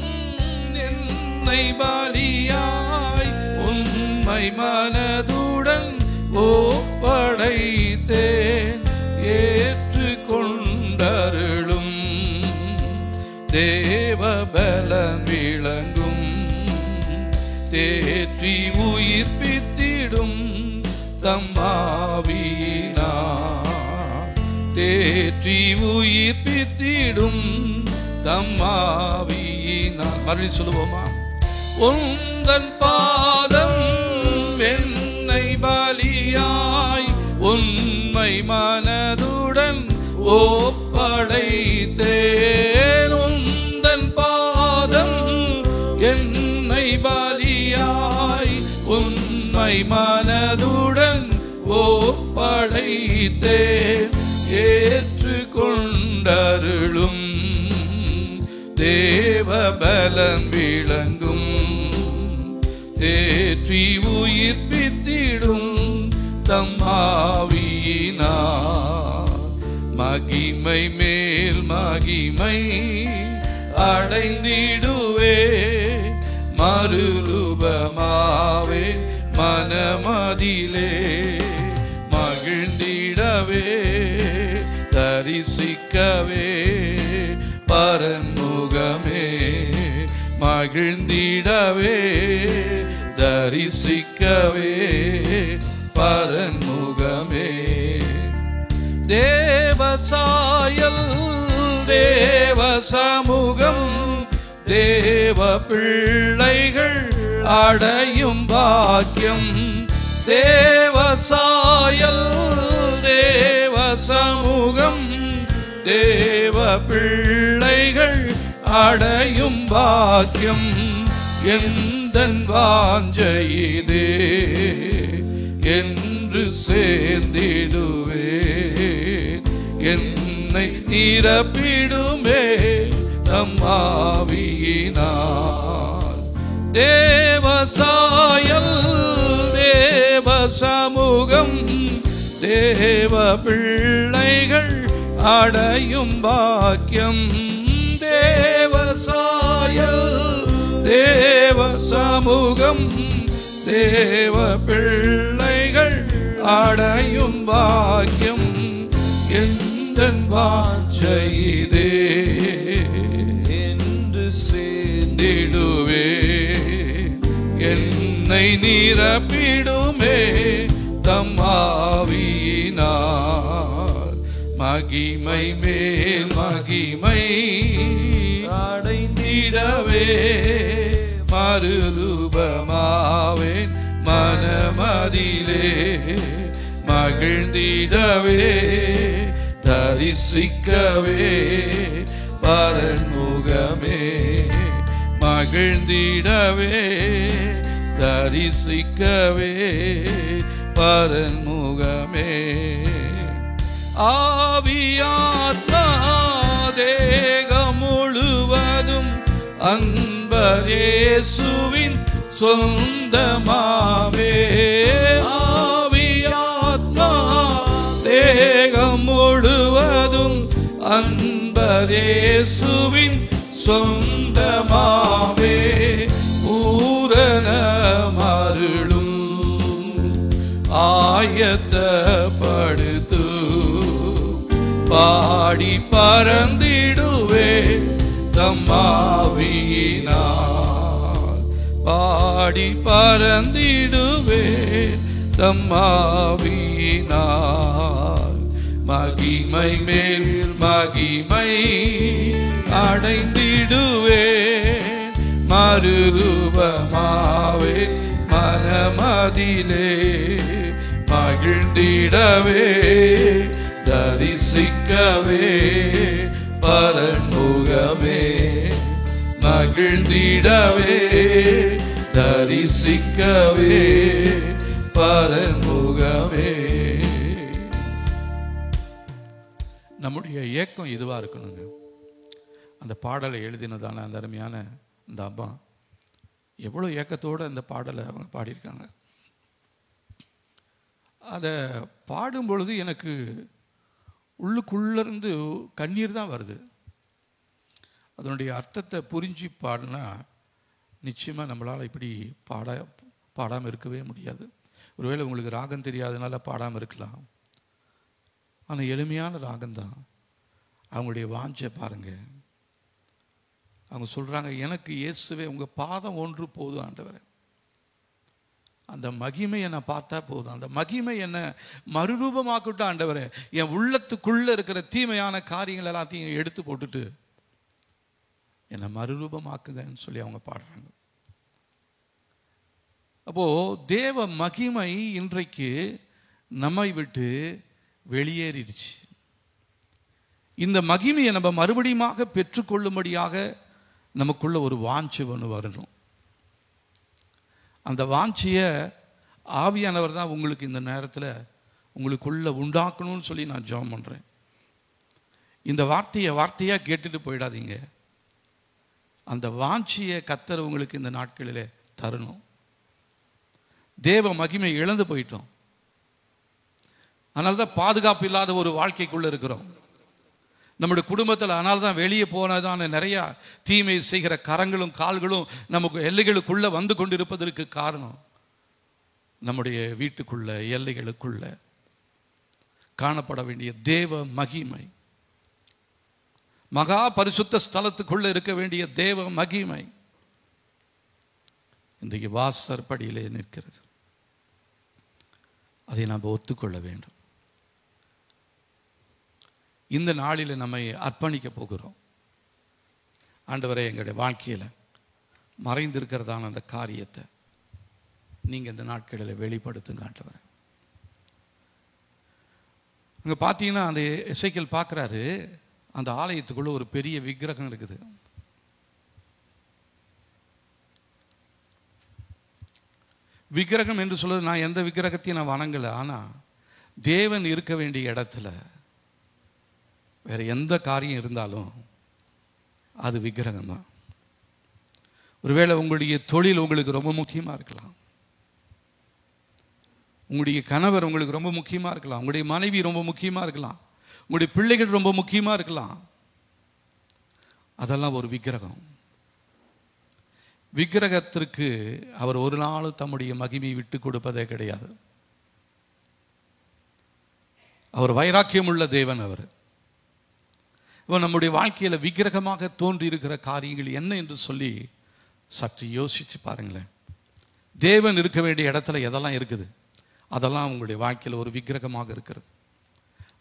என்னை பலியாய் உண்மை மனதுடன் ஒப்படைத்தேன். ஏற்றுக்கொண்டருளும் தேவ பலம் விளங்கும், தேற்றி உயிர்ப்பித்திடும் தம்மாவியினார், தேற்றி உயிர்ப்பித்திடும் தம்மாவியினார். மறுபடியும் சொல்லுவோமா? உந்தன் பாதம் என்னை பலியாய் உண்மை மனதுடன் ஒப்படைத்தேன். உந்தன் பாதம் என்னை பலியாய் உண்மை மனதுடன் ஒப்படைத்தேன். ஏற்றுக்கொண்டருளும் தேவ பலம் விளங்கும், தேற்றி உயிர்ப்பித்திடும் தம்மாவியினார். மகிமை மேல் மகிமை அடைந்திடுவே, மறுரூபமாவே மனமதிலே மகிழ்ந்திடவே, தரிசிக்கவே பரன்முகமே, மகிழ்ந்திடவே தரிசிக்கவே பரன்முகமே. தேவசாயல் தேவ சமூகம் தேவ பிள்ளைகள் அடையும் பாக்கியம். தேவசாயல் தேவ சமூகம் தேவ பிள்ளைகள் அடையும் பாக்கியம் எந்தன் வாஞ்சையிதே என்று சேர்ந்திடுவே. என்னை நிரப்பிடுமே தம்மாவியினார். தேவசாயல் தேவ சமூகம் தேவ பிள்ளைகள் அடையும் பாக்கியம். தேவசாயல் தேவ சமூகம் தேவ பிள்ளைகள் அடையும் பாக்கியம் எந்தன் வாஞ்சையிதே என்று சேர்ந்திடுவே. என்னை நிரப்பிடுமே தம்மாவியினார். மகிமை மேல் மகிமை அடைந்திடவே மறுரூபமாவேன் மனமதிலே. மகிழ்ந்திடவே தரிசிக்கவே பரன்முகமே. மகிழ்ந்திடவே தரிசிக்கவே பரன்முகமே. ஆவியாத்மா தேகம் முழுவதும் அன்பர் இயேசுவின் சொந்தமாவே. ஆவியாத்மா தேகம் முழுவதும் அன்பர் இயேசுவின் சொந்தமாவே. பூரண மருளும் ஆயத்தப்படுத்து பாடி பறந்திடுவே தம்மாவியினார். பாடி பறந்திடுவே தம்மாவியினார். மகிமை மேல் மகிமை அடைந்திடுவே மறுரூபமாவே மனமதிலே. மகிழ்ந்திடவே தரிசிக்கவே பரன்முகமே. மகிழ்ந்திடவே தரிசிக்கவே பரன்முகமே. நம்முடைய ஏக்கம் இதுவாக இருக்கணுங்க. அந்த பாடலை எழுதினதான அந்த அருமையான இந்த அம்மா எவ்வளோ ஏக்கத்தோடு அந்த பாடலை அவங்க பாடியிருக்காங்க. அதை பாடும் பொழுது எனக்கு உள்ளுக்குள்ளேருந்து கண்ணீர் தான் வருது. அதனுடைய அர்த்தத்தை புரிஞ்சு பாடினா நிச்சயமாக நம்மளால் இப்படி பாடாமல் இருக்கவே முடியாது. ஒருவேளை உங்களுக்கு ராகம் தெரியாதனால பாடாமல் இருக்கலாம். ஆனால் எளிமையான ராகம்தான். அவங்களுடைய வாஞ்சை பாருங்கள். அவங்க சொல்கிறாங்க, எனக்கு இயேசுவே உங்கள் பாதம் ஒன்று போதும் ஆண்டவரே. அந்த மகிமையை நான் பார்த்தா போதும். அந்த மகிமை என்ன மறுரூபமாக்கட்டும் ஆண்டவரே. என் உள்ளத்துக்குள்ளே இருக்கிற தீமையான காரியங்கள் எல்லாத்தையும் எடுத்து போட்டுட்டு என்னை மறுரூபமாக்குங்கன்னு சொல்லி அவங்க பாடுறாங்க. அப்போது தேவ மகிமை இன்றைக்கு நம்மை விட்டு வெளியேறிடுச்சு. இந்த மகிமையை நம்ம மறுபடியும் பெற்றுக்கொள்ளும்படியாக நமக்குள்ள ஒரு வாஞ்சை ஒன்று வரணும். அந்த வாஞ்சியை ஆவியானவர் தான் உங்களுக்கு இந்த நேரத்தில் உங்களுக்குள்ள உண்டாக்கணும்னு சொல்லி நான் ஜெபம் பண்ணுறேன். இந்த வார்த்தையாக கேட்டுட்டு போயிடாதீங்க. அந்த வாஞ்சியை கர்த்தர் உங்களுக்கு இந்த நாட்களில் தரணும். தேவ மகிமை இழந்து போயிட்டோம். அதனால தான் பாதுகாப்பு இல்லாத ஒரு வாழ்க்கைக்குள்ளே இருக்கிறோம். நம்முடைய குடும்பத்தில் அதனால தான் வெளியே போனதான நிறையா தீமை செய்கிற கரங்களும் கால்களும் நமக்கு எல்லைகளுக்குள்ளே வந்து கொண்டிருப்பதற்கு காரணம் நம்முடைய வீட்டுக்குள்ள எல்லைகளுக்குள்ள காணப்பட வேண்டிய தேவ மகிமை, மகா பரிசுத்த ஸ்தலத்துக்குள்ள இருக்க வேண்டிய தேவ மகிமை இன்றைக்கு வாசற்படியிலே நிற்கிறது. அதை நாம் ஒத்துக்கொள்ள வேண்டும். இந்த நாளில் நம்மை அர்ப்பணிக்க போகிறோம். ஆண்டவரே, எங்களுடைய வாழ்க்கையில் மறைந்திருக்கிறதான அந்த காரியத்தை நீங்கள் இந்த நாட்களில் வெளிப்படுத்துங்க ஆண்டவரே. அங்கே பார்த்தீங்கன்னா அந்த எசேக்கியேல் பார்க்குறாரு, அந்த ஆலயத்துக்குள்ளே ஒரு பெரிய விக்கிரகம் இருக்குது. விக்கிரகம் என்று சொல்வது, நான் எந்த விக்கிரகத்தையும் நான் வணங்கலை. ஆனால் தேவன் இருக்க வேண்டிய இடத்துல வேற எந்த காரியம் இருந்தாலும் அது விக்கிரகம் தான். ஒருவேளை உங்களுடைய தொழில் உங்களுக்கு ரொம்ப முக்கியமாக இருக்கலாம், உங்களுடைய கணவர் உங்களுக்கு ரொம்ப முக்கியமாக இருக்கலாம், உங்களுடைய மனைவி ரொம்ப முக்கியமாக இருக்கலாம், உங்களுடைய பிள்ளைகள் ரொம்ப முக்கியமாக இருக்கலாம். அதெல்லாம் ஒரு விக்கிரகம். விக்கிரகத்திற்கு அவர் ஒரு நாள் தம்முடைய மகிமையை விட்டு கொடுப்பதே கிடையாது. அவர் வைராக்கியம் உள்ள தேவன். அவர் நம்முடைய வாழ்க்கையில் விக்கிரகமாக தோன்றி இருக்கிற காரியங்கள் என்ன என்று சொல்லி சற்று யோசிச்சு பாருங்களேன். தேவன் இருக்க வேண்டிய இடத்துல எதெல்லாம் இருக்குது, அதெல்லாம் உங்களுடைய வாழ்க்கையில் ஒரு விக்கிரகமாக இருக்கிறது.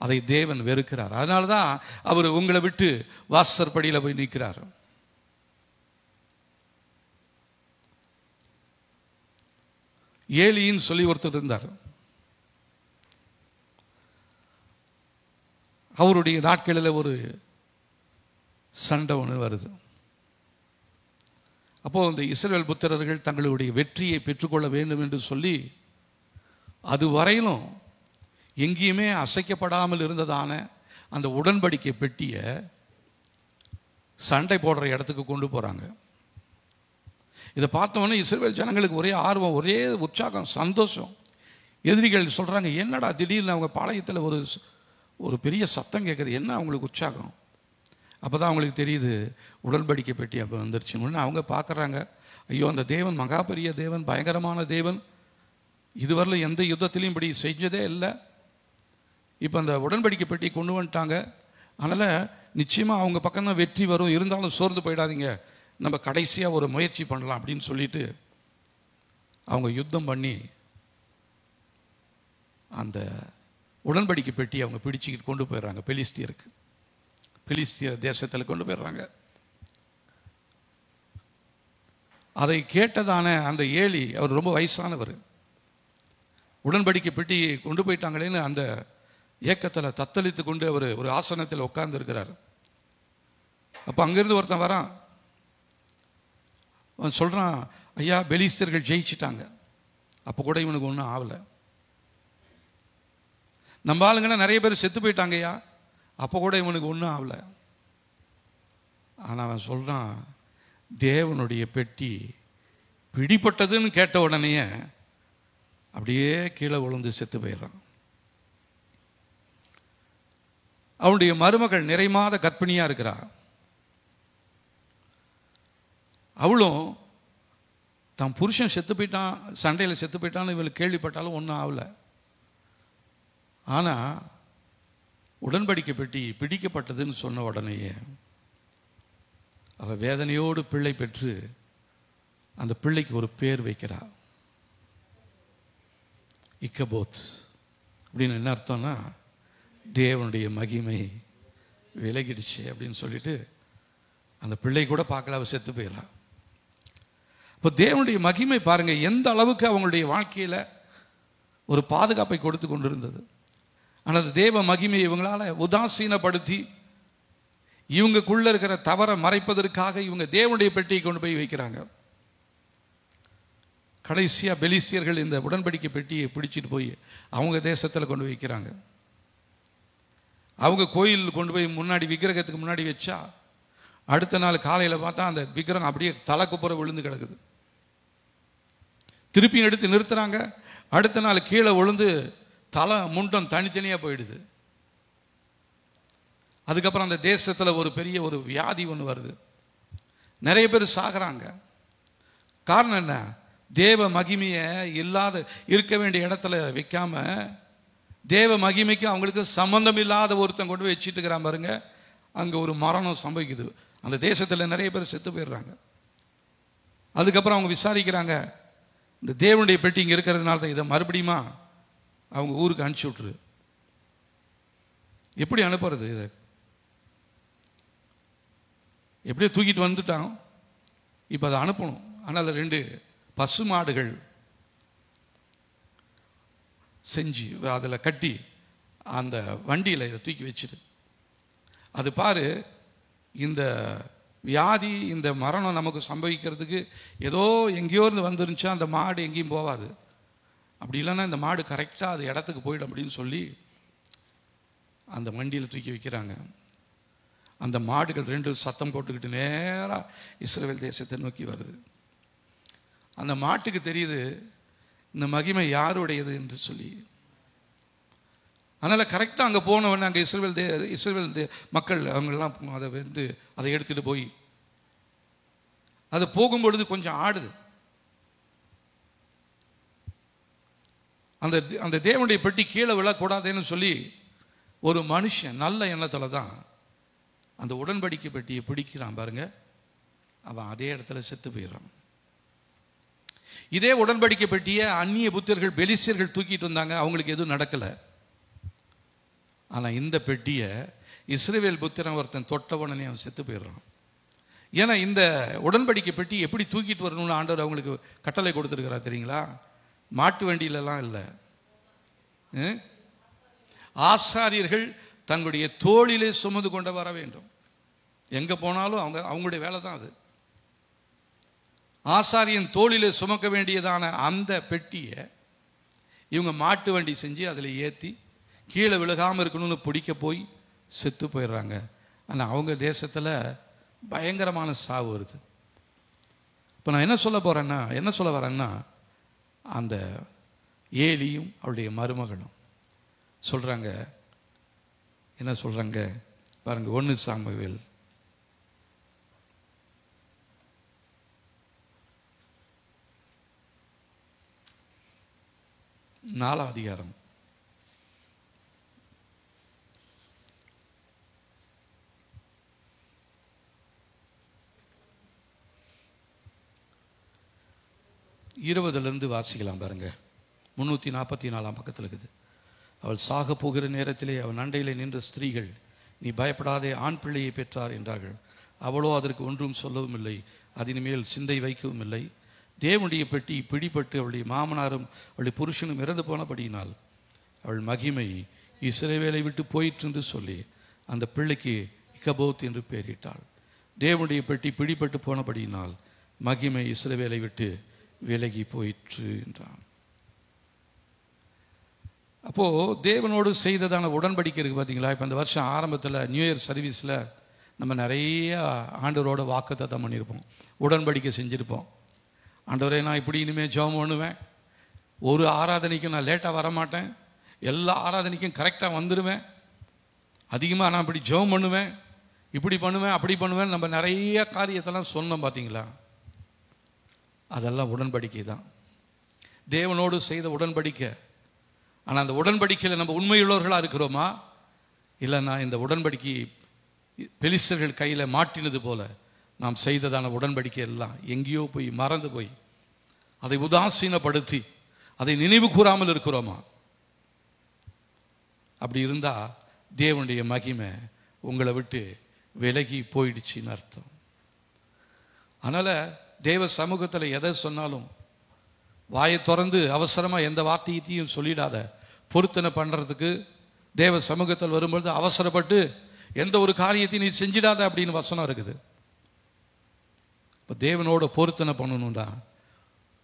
அதை தேவன் வெறுக்கிறார். அதனால தான் அவர் உங்களை விட்டு வாசற்படியில் போய் நிற்கிறார். ஏலின்னு சொல்லி ஒருத்தர் இருந்தார். அவருடைய நாட்களில் ஒரு சண்டை ஒன்று வருது. அப்போ இந்த இஸ்ரவேல் புத்திரர்கள் தங்களுடைய வெற்றியை பெற்றுக்கொள்ள வேண்டும் என்று சொல்லி அது வரையிலும் எங்கேயுமே அசைக்கப்படாமல் இருந்ததான அந்த உடன்படிக்கை பெட்டியை சண்டை போடுற இடத்துக்கு கொண்டு போகிறாங்க. இதை பார்த்தோன்னே இஸ்ரவேல் ஜனங்களுக்கு ஒரே ஆர்வம், ஒரே உற்சாகம், சந்தோஷம். எதிரிகள் சொல்கிறாங்க, என்னடா திடீர்னு அவங்க பாளையத்தில் ஒரு பெரிய சத்தம் கேட்குது, என்ன அவங்களுக்கு உற்சாகம்? அப்போ தான் அவங்களுக்கு தெரியுது உடன்படிக்கை பெட்டி அப்போ வந்துருச்சுன்னு. அவங்க பார்க்குறாங்க, ஐயோ அந்த தேவன் மகா பெரிய தேவன், பயங்கரமான தேவன், இதுவரையிலும் எந்த யுத்தத்திலையும் இப்படி செஞ்சதே இல்லை. இப்போ அந்த உடன்படிக்கை பெட்டி கொண்டு வந்துட்டாங்க. அதனால் நிச்சயமாக அவங்க பக்கம் தான் வெற்றி வரும். இருந்தாலும் சோர்ந்து போயிடாதீங்க, நம்ம கடைசியாக ஒரு முயற்சி பண்ணலாம் அப்படின்னு சொல்லிட்டு அவங்க யுத்தம் பண்ணி அந்த உடன்படிக்கை பெட்டி அவங்க பிடிச்சிக்கிட்டு கொண்டு போயிடுறாங்க பெலிஸ்திய தேசத்தில் கொண்டு போயிடுறாங்க. அதை கேட்டதான அந்த ஏலி, அவர் ரொம்ப வயசானவர், உடன்படிக்கை பெட்டி கொண்டு போயிட்டாங்களேன்னு அந்த ஏக்கத்தில் தத்தளித்து கொண்டு அவர் ஒரு ஆசனத்தில் உட்கார்ந்து இருக்கிறார். அப்போ அங்கிருந்து ஒருத்தன் வரான். அவன் சொல்கிறான், ஐயா பெலிஸ்தர்கள் ஜெயிச்சிட்டாங்க. அப்போ கூட இவனுக்கு ஒன்றும் ஆகலை. நம்ம ஆளுங்கன்னா நிறைய பேர் செத்து போயிட்டாங்க ஐயா, அப்போ கூட இவனுக்கு ஒன்றும் ஆகலை. ஆனால் அவன் சொல்கிறான், தேவனுடைய பெட்டி பிடிப்பட்டதுன்னு கேட்ட உடனே அப்படியே கீழே விழுந்து செத்து போயிடுறான். அவனுடைய மருமகள் நிறைமாத கர்ப்பிணியாக இருக்கிறா. அவளும் தான் புருஷன் செத்து போயிட்டான், சண்டையில் செத்து போயிட்டான்னு இவளுக்கு கேள்விப்பட்டாலும் ஒன்றும் ஆகலை. ஆனால் உடன்படிக்கை பெட்டி பிடிக்கப்பட்டதுன்னு சொன்ன உடனேயே அவள் வேதனையோடு பிள்ளை பெற்று அந்த பிள்ளைக்கு ஒரு பேர் வைக்கிறா, இக்கபோத். அப்படின்னு என்ன அர்த்தம்னா, தேவனுடைய மகிமை விலகிடுச்சு அப்படின்னு சொல்லிட்டு அந்த பிள்ளை கூட பார்க்கல, அவள் செத்து போயிடறான். இப்போ தேவனுடைய மகிமை பாருங்க எந்த அளவுக்கு அவங்களுடைய வாழ்க்கையில் ஒரு பாதுகாப்பை கொடுத்து கொண்டிருந்தது. ஆனால் தேவ மகிமையை இவங்களால உதாசீனப்படுத்தி இவங்களுக்குள்ள இருக்கிற தவறை மறைப்பதற்காக இவங்க தேவனுடைய பெட்டியை கொண்டு போய் வைக்கிறாங்க. கடைசியாக பெலிஸ்தியர்கள் இந்த உடன்படிக்கை பெட்டியை பிடிச்சிட்டு போய் அவங்க தேசத்தில் கொண்டு வைக்கிறாங்க. அவங்க கோயில் கொண்டு போய் முன்னாடி விக்கிரகத்துக்கு முன்னாடி வச்சா அடுத்த நாள் காலையில் பார்த்தா அந்த விக்கிரகம் அப்படியே தலைக்குப்புற விழுந்து கிடக்குது. திருப்பி எடுத்து நிறுத்துறாங்க. அடுத்த நாள் கீழே விழுந்து தலை முண்டம் தனித்தனியாக போயிடுது. அதுக்கப்புறம் அந்த தேசத்தில் ஒரு பெரிய ஒரு வியாதி ஒன்று வருது, நிறைய பேர் சாகிறாங்க. காரணம் என்ன? தேவ மகிமையை இல்லாத இருக்க வேண்டிய இடத்துல வைக்காம தேவ மகிமைக்கு அவங்களுக்கு சம்பந்தம் இல்லாத ஒருத்தன் கொண்டு போய் வச்சுட்டு இருக்கிறான் பாருங்க. அங்கே ஒரு மரணம் சம்பவிக்குது. அந்த தேசத்தில் நிறைய பேர் செத்து போயிடுறாங்க. அதுக்கப்புறம் அவங்க விசாரிக்கிறாங்க, இந்த தேவனுடைய பெட்டி இங்கே இருக்கிறதுனால தான் இதை மறுபடியுமா அவங்க ஊருக்கு அனுப்பிச்சி விட்டுரு. எப்படி அனுப்புறது? இதை எப்படியோ தூக்கிட்டு வந்துட்டாங்க, இப்போ அதை அனுப்பணும். ஆனால் 2 பசு மாடுகள் செஞ்சு அதில் கட்டி அந்த வண்டியில் இதை தூக்கி வச்சுது. அது பாரு, இந்த வியாதி இந்த மரணம் நமக்கு சம்பவிக்கிறதுக்கு ஏதோ எங்கேயோ இருந்து வந்துருந்துச்சா அந்த மாடு எங்கேயும் போகாது. அப்படி இல்லைன்னா இந்த மாடு கரெக்டாக அது இடத்துக்கு போயிடும் அப்படின்னு சொல்லி அந்த வண்டியில் தூக்கி வைக்கிறாங்க. அந்த மாடுகள் 2 சத்தம் போட்டுக்கிட்டு நேராக இஸ்ரவேல் தேசத்தை நோக்கி வருது. அந்த மாட்டுக்கு தெரியுது இந்த மகிமை யாருடையது என்று சொல்லி. அதனால் கரெக்டாக அங்கே போனவொடனே அங்கே இஸ்ரவேல் மக்கள் அவங்கெல்லாம் அதை எடுத்துகிட்டு போய் அது போகும்பொழுது கொஞ்சம் ஆடுது. அந்த தேவனுடைய பெட்டி கீழே விழக்கூடாதுன்னு சொல்லி ஒரு மனுஷன் நல்ல எண்ணத்தில் தான் அந்த உடன்படிக்கை பெட்டியை பிடிக்கிறான் பாருங்க. அவன் அதே இடத்துல செத்து போயிடுறான். இதே உடன்படிக்கை பெட்டியை அந்நிய புத்திரர்கள் பெலிஸ்தியர்கள் தூக்கிட்டு வந்தாங்க, அவங்களுக்கு எதுவும் நடக்கலை. ஆனால் இந்த பெட்டியை இஸ்ரவேல் புத்திரன் ஒருத்தன் தொட்டவனே அவன் செத்து போயிடுறான். ஏன்னா இந்த உடன்படிக்கை பெட்டி எப்படி தூக்கிட்டு வரணும்னு ஆண்டவர் அவங்களுக்கு கட்டளை கொடுத்துருக்கிறா தெரியுங்களா? மாட்டு வண்டியிலலாம் இல்லை. ஆசாரியர்கள் தங்களுடைய தோளிலே சுமந்து கொண்டு வர வேண்டும். எங்கே போனாலும் அவங்களுடைய வேலை தான் அது. ஆசாரியன் தோளிலே சுமக்க வேண்டியதான அந்த பெட்டியை இவங்க மாட்டு வண்டி செஞ்சு அதில் ஏற்றி கீழே விழுகாமல் இருக்கணும்னு பிடிக்க போய் செத்து போயிடுறாங்க. ஆனால் அவங்க தேசத்தில் பயங்கரமான சாவு வருது. இப்போ நான் என்ன சொல்ல வரேன்னா அந்த ஏலியும் அவளுடைய மருமகளும் சொல்கிறாங்க, என்ன சொல்கிறாங்க பாருங்க. 1 சாமுவேல் 4 அதிகாரம் 20 வாசிக்கலாம் பாருங்க. 344 பக்கத்தில் இருக்குது. அவள் சாக போகிற நேரத்திலே அவன் அண்டையிலே நின்ற ஸ்திரீகள், நீ பயப்படாதே, ஆண் பிள்ளையை பெற்றார் என்றார்கள். அவளோ அதற்கு ஒன்றும் சொல்லவும் இல்லை, அதன் மேல் சிந்தை வைக்கவும் இல்லை. தேவனுடைய பெட்டி பிடிபட்டு அவளுடைய மாமனாரும் அவளுடைய புருஷனும் இறந்து போனபடியினால் அவள் மகிமை இஸ்ரவேலை விட்டு போயிற்று என்று சொல்லி அந்த பிள்ளைக்கு இக்கபோத் என்று பெயரிட்டாள். தேவனுடைய பெட்டி பிடிபட்டு போனபடியினால் மகிமை இஸ்ரவேலை விட்டு விலகி போயிற்று என்றான். அப்போ தேவனோடு செய்ததான உடன்படிக்கை இருக்கு பார்த்தீங்களா? இப்போ இந்த வருஷம் ஆரம்பத்தில் நியூ இயர் சர்வீஸில் நம்ம நிறைய ஆண்டவரோட வாக்குத்தத்தம் பண்ணியிருப்போம், உடன்படிக்கை செஞ்சுருப்போம். ஆண்டவரே, நான் இப்படி இனிமேல் ஜெபம் பண்ணுவேன், ஒரு ஆராதனைக்கும் நான் லேட்டாக வரமாட்டேன், எல்லா ஆராதனைக்கும் கரெக்டாக வந்துடுவேன், அதிகமாக நான் இப்படி ஜெபம் பண்ணுவேன், இப்படி பண்ணுவேன், அப்படி பண்ணுவேன். நம்ம நிறைய காரியத்தெல்லாம் சொன்னோம் பார்த்தீங்களா? அதெல்லாம் உடன்படிக்கை தான், தேவனோடு செய்த உடன்படிக்கை. ஆனால் அந்த உடன்படிக்கையில் நம்ம உண்மையுள்ளவர்களாக இருக்கிறோமா? இல்லைன்னா இந்த உடன்படிக்கை பெலிஸ்தர்கள் கையில் மாட்டினது போல நாம் செய்ததான உடன்படிக்கை எல்லாம் எங்கேயோ போய் மறந்து போய் அதை உதாசீனப்படுத்தி அதை நினைவு கூறாமல் இருக்கிறோமா? அப்படி இருந்தால் தேவனுடைய மகிமை உங்களை விட்டு விலகி போயிடுச்சின்னு அர்த்தம். அதனால் தேவ சமூகத்தில் எதை சொன்னாலும் வாயை திறந்து அவசரமாக எந்த வார்த்தையையும் சொல்லிடாத. பொருத்தனை பண்ணுறதுக்கு தேவ சமூகத்தில் வரும்பொழுது அவசரப்பட்டு எந்த ஒரு காரியத்தையும் நீ செஞ்சிடாத அப்படின்னு வசனம் இருக்குது. இப்போ தேவனோட பொருத்தனை பண்ணணும்டா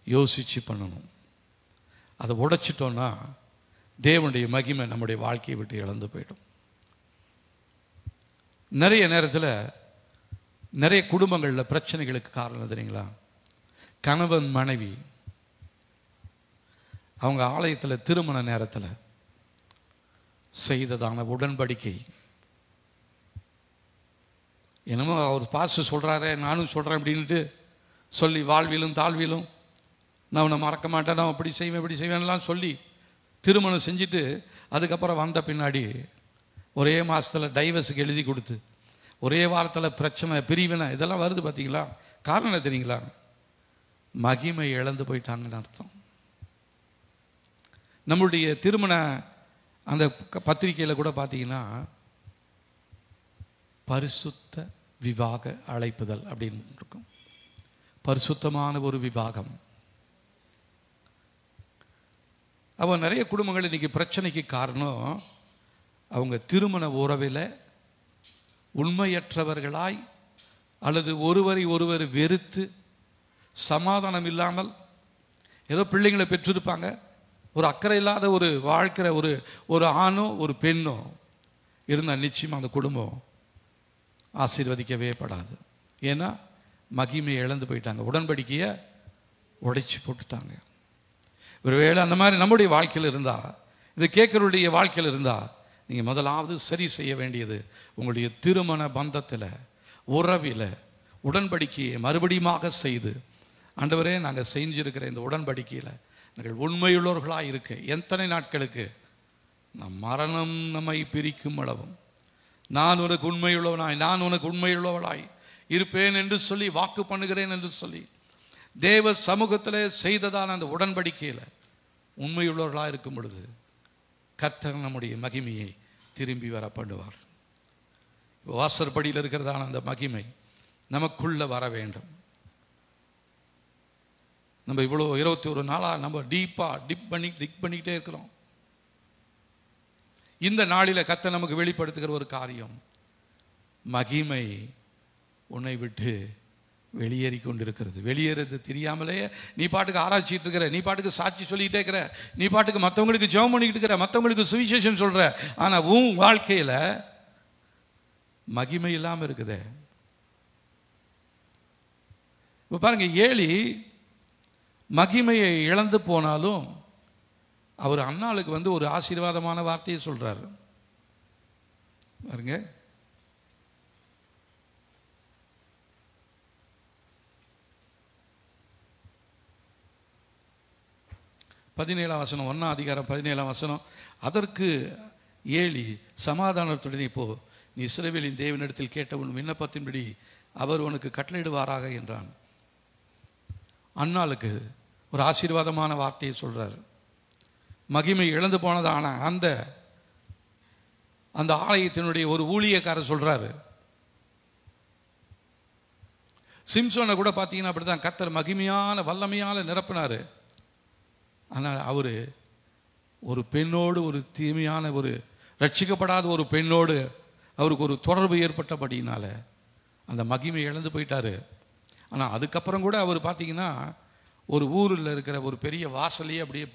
யோசிச்சு பண்ணணும். அதை உடைச்சிட்டோன்னா தேவனுடைய மகிமை நம்முடைய வாழ்க்கையை விட்டு இழந்து போயிடும். நிறைய நேரத்தில் நிறைய குடும்பங்களில் பிரச்சனைகளுக்கு காரணம் தெரியுங்களா? கணவன் மனைவி அவங்க ஆலயத்தில் திருமண நேரத்தில் செய்ததான உடன்படிக்கை, என்னமோ அவர் பாஸ்டர் சொல்கிறாரே நானும் சொல்கிறேன் அப்படின்ட்டு சொல்லி வாழ்விலும் தாழ்விலும் நான் உன்னை மறக்க மாட்டேன், நான் அப்படி செய்வேன் இப்படி செய்வேன்லாம் சொல்லி திருமணம் செஞ்சுட்டு அதுக்கப்புறம் வந்த பின்னாடி ஒரே மாதத்தில் டைவர்ஸுக்கு எழுதி கொடுத்து ஒரே வாரத்தில் பிரச்சனை பிரிவினை இதெல்லாம் வருது பார்த்தீங்களா? காரணம் என்ன தெரியுங்களா? மகிமை இழந்து போயிட்டாங்கன்னு அர்த்தம். நம்மளுடைய திருமண அந்த பத்திரிகையில் கூட பார்த்தீங்கன்னா பரிசுத்த விவாக அழைப்புதல் அப்படின்னு இருக்கும். பரிசுத்தமான ஒரு விவாகம். அப்போ நிறைய குடும்பங்கள் இன்னைக்கு பிரச்சனைக்கு காரணம் அவங்க திருமண உறவில் உண்மையற்றவர்களாய் அல்லது ஒருவரை ஒருவர் வெறுத்து சமாதானம் இல்லாமல் ஏதோ பிள்ளைங்களை பெற்றிருப்பாங்க, ஒரு அக்கறை இல்லாத ஒரு வாழ்க்கிற ஒரு ஆணோ ஒரு பெண்ணோ இருந்தால் நிச்சயமாக அந்த குடும்பம் ஆசீர்வதிக்கவே படாது. ஏன்னா மகிமையை இழந்து போயிட்டாங்க, உடன்படிக்கையை உடைச்சி போட்டுட்டாங்க. ஒருவேளை அந்த மாதிரி நம்முடைய வாழ்க்கையில் இருந்தால், இது கேட்கறவருடைய வாழ்க்கையில் இருந்தால், நீங்கள் முதலாவது சரி செய்ய வேண்டியது உங்களுடைய திருமண பந்தத்தில், உறவில் உடன்படிக்கையை மறுபடியுமாக செய்து, ஆண்டவரே நாங்கள் செஞ்சிருக்கிற இந்த உடன்படிக்கையில் நாங்கள் உண்மையுள்ளவர்களாக இருக்க எத்தனை நாட்களுக்கு நம் மரணம் நம்மை பிரிக்கும் அளவும் நான் உனக்கு உண்மையுள்ளவனாய், நான் உனக்கு உண்மையுள்ளவளாய் இருப்பேன் என்று சொல்லி வாக்கு பண்ணுகிறேன் என்று சொல்லி தேவ சமூகத்தில் செய்ததான அந்த உடன்படிக்கையில் உண்மையுள்ளவர்களாக இருக்கும் பொழுது கர்த்தர் நம்முடைய மகிமையை திரும்பி வர பண்ணுவார். வாசற்படியில் இருக்கிறதான அந்த மகிமை நமக்குள்ள வர வேண்டும். நம்ம இவ்வளோ 21 நாளாக நம்ம டிப் பண்ணிக்கிட்டே இருக்கிறோம். இந்த நாளில் கர்த்தர் நமக்கு வெளிப்படுத்துகிற ஒரு காரியம், மகிமை உன்னை விட்டு வெளியேறி கொண்டிருக்கிறது. வெளியேறது தெரியாமலே நீ பாட்டுக்கு ஆராய்ச்சிட்டு இருக்கிற, நீ பாட்டுக்கு சாட்சி சொல்லிக்கிட்டே இருக்கிற, நீ பாட்டுக்கு மற்றவங்களுக்கு ஜெபம் பண்ணிக்கிட்டு இருக்கிற, மற்றவங்களுக்கு சுவிசேஷம் சொல்ற, ஆனால் உன் வாழ்க்கையில் மகிமை இல்லாமல் இருக்குதே. இப்போ பாருங்க, ஏலி மகிமையை இழந்து போனாலும் அவர் அன்னாளுக்கு ஒரு ஆசீர்வாதமான வார்த்தையை சொல்றாரு பாருங்க. பதினேழாம் வசனம், 1ஆம் அதிகாரம் 17ஆம் வசனம். அதற்கு ஏலி சமாதானத்துடனே போ, நீ இஸ்ரவேலின் தேவனிடத்தில் கேட்ட உன் விண்ணப்பத்தின்படி அவர் உனக்கு கட்டளையிடுவாராக என்றான். அன்னாளுக்கு ஒரு ஆசீர்வாதமான வார்த்தையை சொல்றார். மகிமை இழந்து போனதான அந்த ஆலயத்தினுடைய ஒரு ஊழியக்காரர் சொல்றாரு, சிம்சோனை கூட பார்த்தீங்கன்னா அப்படித்தான் கர்த்தர் மகிமையான வல்லமையால நிரப்பினாரு. ஆனால் அவரு ஒரு பெண்ணோடு, ஒரு தீமையான ஒரு ரட்சிக்கப்படாத ஒரு பெண்ணோடு அவருக்கு ஒரு தொடர்பு ஏற்பட்டபடினால அந்த மகிமை இழந்து போயிட்டாரு. ஆனால் அதுக்கப்புறம் கூட அவர் பார்த்தீங்கன்னா ஒரு ஊரில் இருக்கிற ஒரு பெரிய வாசலையே அப்படியே,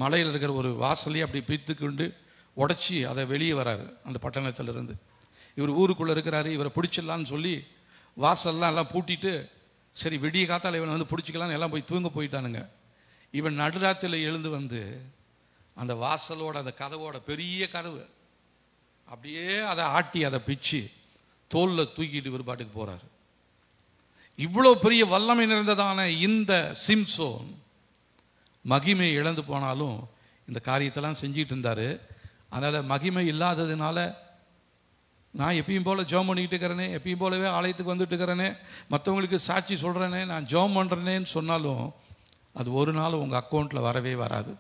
மலையில் இருக்கிற ஒரு வாசலையே அப்படியே பித்து கொண்டு உடச்சி அதை வெளியே வராரு அந்த பட்டணத்திலிருந்து. இவர் ஊருக்குள்ளே இருக்கிறாரு, இவரை பிடிச்சிடலான்னு சொல்லி வாசல்லாம் எல்லாம் பூட்டிட்டு, சரி விடிய காத்தால் இவனை பிடிச்சிக்கலான்னு எல்லாம் போய் தூங்க போயிட்டானுங்க. இவன் நடுராத்தில் எழுந்து அந்த வாசலோட, அந்த கதவோட, பெரிய கதவு அப்படியே அதை ஆட்டி அதை பிச்சு தோலில் தூக்கிட்டு இவர் பாட்டுக்கு போறாரு. இவ்வளோ பெரிய வல்லமை நிறைந்ததான இந்த சிம்சோன் மகிமை இழந்து போனாலும் இந்த காரியத்தெல்லாம் செஞ்சிட்டு இருந்தாரு. அதனால் மகிமை இல்லாததுனால நான் எப்பயும் போல ஜெபம் பண்ணிக்கிட்டு இருக்கிறேனே, எப்பயும் போலவே ஆலயத்துக்கு வந்துட்டு இருக்கிறேனே, மற்றவங்களுக்கு சாட்சி சொல்கிறேனே, நான் ஜெபம் பண்ணுறேனேன்னு சொன்னாலும் அது ஒரு நாள் உங்கள் அக்கௌண்ட்டில் வரவே வராது.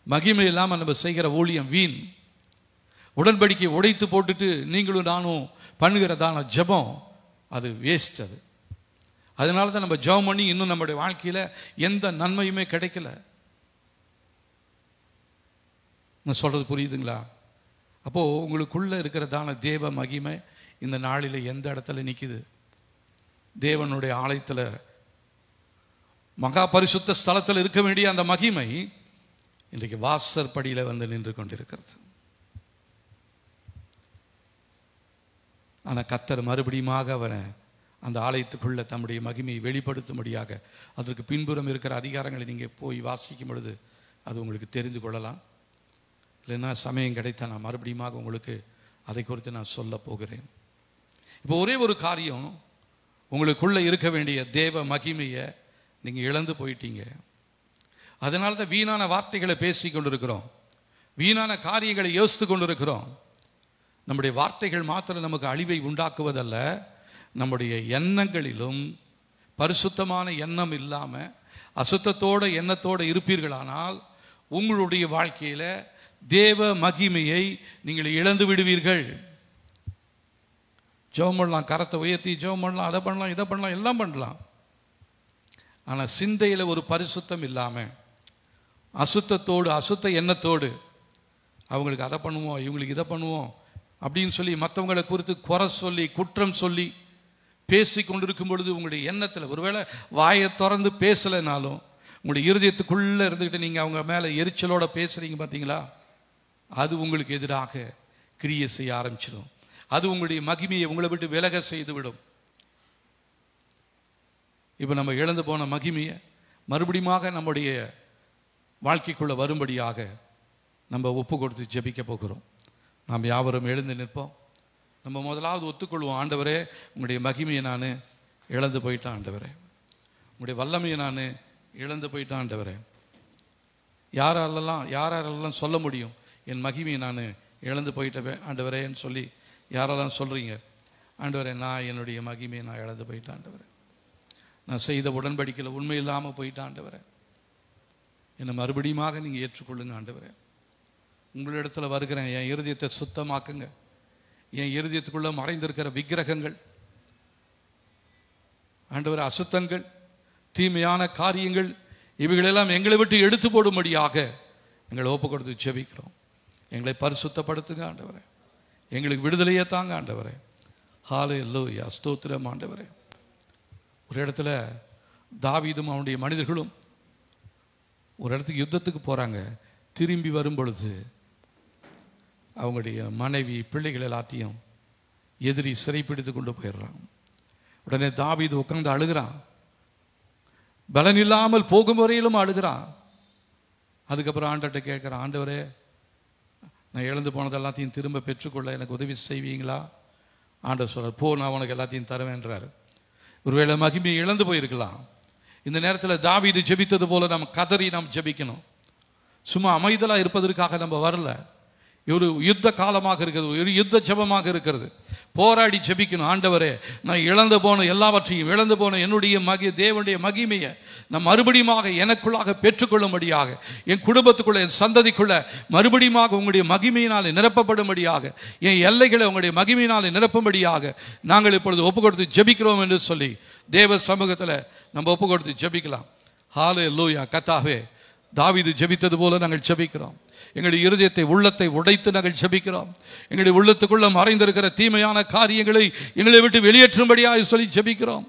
மகிமை இல்லாமல் நம்ம செய்கிற ஊழியம் வீண். உடன்படிக்கை உடைத்து போட்டுட்டு நீங்களும் நானும் பண்ணுகிறதான ஜெபம் அது வேஸ்ட். அதனால தான் நம்ம ஜெபம் பண்ணி இன்னும் நம்முடைய வாழ்க்கையில் எந்த நன்மையுமே கிடைக்கல. நான் சொல்றது புரியுதுங்களா? அப்போ உங்களுக்குள்ள இருக்கிறதான தேவ மகிமை இந்த நாளில் எந்த இடத்துல நிற்குது? தேவனுடைய ஆலயத்தில், மகா பரிசுத்த ஸ்தலத்தில் இருக்க வேண்டிய அந்த மகிமை இன்றைக்கு வாசற்படியில் நின்று கொண்டிருக்கிறது. ஆனால் கர்த்தர் மறுபடியுமாக அவனை அந்த ஆலயத்துக்குள்ள தம்முடைய மகிமையை வெளிப்படுத்தும்படியாக அதற்கு பின்புறம் இருக்கிற அதிகாரங்களை நீங்கள் போய் வாசிக்கும் பொழுது அது உங்களுக்கு தெரிந்து கொள்ளலாம். இல்லைன்னா சமயம் கிடைத்தா நான் மறுபடியுமாக உங்களுக்கு அதை குறித்து நான் சொல்ல போகிறேன். இப்போ ஒரே ஒரு காரியம், உங்களுக்குள்ளே இருக்க வேண்டிய தேவ மகிமையை நீங்கள் இழந்து போயிட்டீங்க. அதனால தான் வீணான வார்த்தைகளை பேசி கொண்டிருக்கிறோம், வீணான காரியங்களை யோசித்து கொண்டிருக்கிறோம். நம்முடைய வார்த்தைகள் மாத்திரம் நமக்கு அழிவை உண்டாக்குவதல்ல, நம்முடைய எண்ணங்களிலும் பரிசுத்தமான எண்ணம் இல்லாமல் அசுத்தத்தோட எண்ணத்தோடு இருப்பீர்களானால் உங்களுடைய வாழ்க்கையில் தேவ மகிமையை நீங்கள் இழந்து விடுவீர்கள். ஜெபம் பண்ணலாம், கரத்தை உயர்த்தி ஜெபம் பண்ணலாம், அதை பண்ணலாம், இதை பண்ணலாம், எல்லாம் பண்ணலாம். ஆனால் சிந்தையில் ஒரு பரிசுத்தம் இல்லாமல் அசுத்தத்தோடு, அசுத்த எண்ணத்தோடு அவங்களுக்கு அதை பண்ணுவோம், இவங்களுக்கு இதை பண்ணுவோம் அப்படின்னு சொல்லி மற்றவங்களை குறித்து குறை சொல்லி, குற்றம் சொல்லி பேசி கொண்டிருக்கும் பொழுது உங்களுடைய எண்ணத்தில் ஒருவேளை வாயை திறந்து பேசலைனாலும் உங்களுடைய இருதயத்துக்குள்ளே இருந்துக்கிட்டு நீங்கள் அவங்க மேலே எரிச்சலோட பேசுகிறீங்க பார்த்தீங்களா, அது உங்களுக்கு எதிராக கிரியை செய்ய ஆரம்பிச்சிடும். அது உங்களுடைய மகிமையை உங்களை விட்டு விலக செய்து விடும். இப்போ நம்ம இழந்து போன மகிமையை மறுபடியும் நம்முடைய வாழ்க்கைக்குள்ளே வரும்படியாக நம்ம ஒப்பு கொடுத்து ஜெபிக்க போகிறோம். நாம் யாவரும் எழுந்து நிற்போம். நம்ம முதலாவது ஒத்துக்கொள்வோம், ஆண்டவரே உங்களுடைய மகிமையை நான் இழந்து போயிட்டேன் ஆண்டவரே, உங்களுடைய வல்லமையை நான் இழந்து போயிட்டேன் ஆண்டவரே. யாரெல்லாம் சொல்ல முடியும் என் மகிமையை நான் இழந்து போயிட்டேன் ஆண்டவரேன்னு சொல்லி யாரெல்லாம் சொல்கிறீங்க? ஆண்டவரே, நான் என்னுடைய மகிமையை நான் இழந்து போயிட்டேன் ஆண்டவரே, நான் செய்த உடன்படிக்கையில் உண்மை இல்லாமல் போயிட்டேன் ஆண்டவரே, என்னை மறுபடியும் நீங்கள் ஏற்றுக்கொள்ளுங்க ஆண்டவரே. உங்களிடத்தில் வருகிறேன், என் இருதயத்தை சுத்தமாக்குங்க. என் இருதயத்துக்குள்ள மறைந்திருக்கிற விக்கிரகங்கள் ஆண்டவரே, அசுத்தங்கள், தீமையான காரியங்கள், இவைகளெல்லாம் எங்களை விட்டு எடுத்து போடும்படியாக எங்களை ஒப்பு கொடுத்து ஜெபிக்கிறோம். எங்களை பரிசுத்தப்படுத்துங்க ஆண்டவரே, எங்களுக்கு விடுதலையே தாங்க ஆண்டவரே. ஹல்லேலூயா, ஸ்தோத்திரம் ஆண்டவரே. ஒரு இடத்துல தாவீதும் அவனுடைய மனிதர்களும் ஒரு இடத்துக்கு யுத்தத்துக்கு போகிறாங்க. திரும்பி வரும் பொழுது அவங்களுடைய மனைவி பிள்ளைகள் எல்லாத்தையும் எதிரி சிறைப்பிடித்து கொண்டு போயிடுறான். உடனே தாவீது உட்கார்ந்து அழுகிறான். பலன் இல்லாமல் போகும் வரையிலும் அழுகிறான். அதுக்கப்புறம் ஆண்டவர்கிட்ட கேட்குறான், ஆண்டவரே, நான் இழந்து போனது எல்லாத்தையும் திரும்ப பெற்றுக்கொள்ள எனக்கு உதவி செய்வீங்களா? ஆண்டவர் சொல்றார், போ, நான் உனக்கு எல்லாத்தையும் தருவேன்றார். ஒருவேளை மகிமையை இழந்து போயிருக்கலாம். இந்த நேரத்தில் தாவீது ஜெபித்தது போல நாம் கதறி நாம் ஜெபிக்கணும். சும்மா அமைதலாக இருப்பதற்காக நம்ம வரல. ஒரு யுத்த காலமாக இருக்கிறது, ஒரு யுத்த ஜெபமாக இருக்கிறது. போராடி ஜெபிக்கணும். ஆண்டவரே, நான் இழந்து போன எல்லாவற்றையும், இழந்து போன என்னுடைய தேவனுடைய மகிமையை நான் மறுபடியும் எனக்குள்ளாக பெற்றுக்கொள்ளும்படியாக, என் குடும்பத்துக்குள்ள, என் சந்ததிக்குள்ள மறுபடியும் உங்களுடைய மகிமையினாலே நிரப்பப்படும்படியாக, என் எல்லைகளை உங்களுடைய மகிமையினாலே நிரப்பும்படியாக நாங்கள் இப்பொழுது ஒப்பு கொடுத்து ஜெபிக்கிறோம் என்று சொல்லி தேவ சமூகத்தில் நம்ம ஒப்பு கொடுத்து ஜெபிக்கலாம். ஹல்லேலூயா. கர்த்தாவே, தாவீது ஜெபித்தது போல நாங்கள் ஜெபிக்கிறோம். எங்களுடைய இருதயத்தை, உள்ளத்தை உடைத்து நாங்கள் ஜெபிக்கிறோம். எங்களுடைய உள்ளத்துக்குள்ள மறைந்திருக்கிற தீமையான காரியங்களை எங்களை விட்டு வெளியேற்றும்படியாக சொல்லி ஜெபிக்கிறோம்.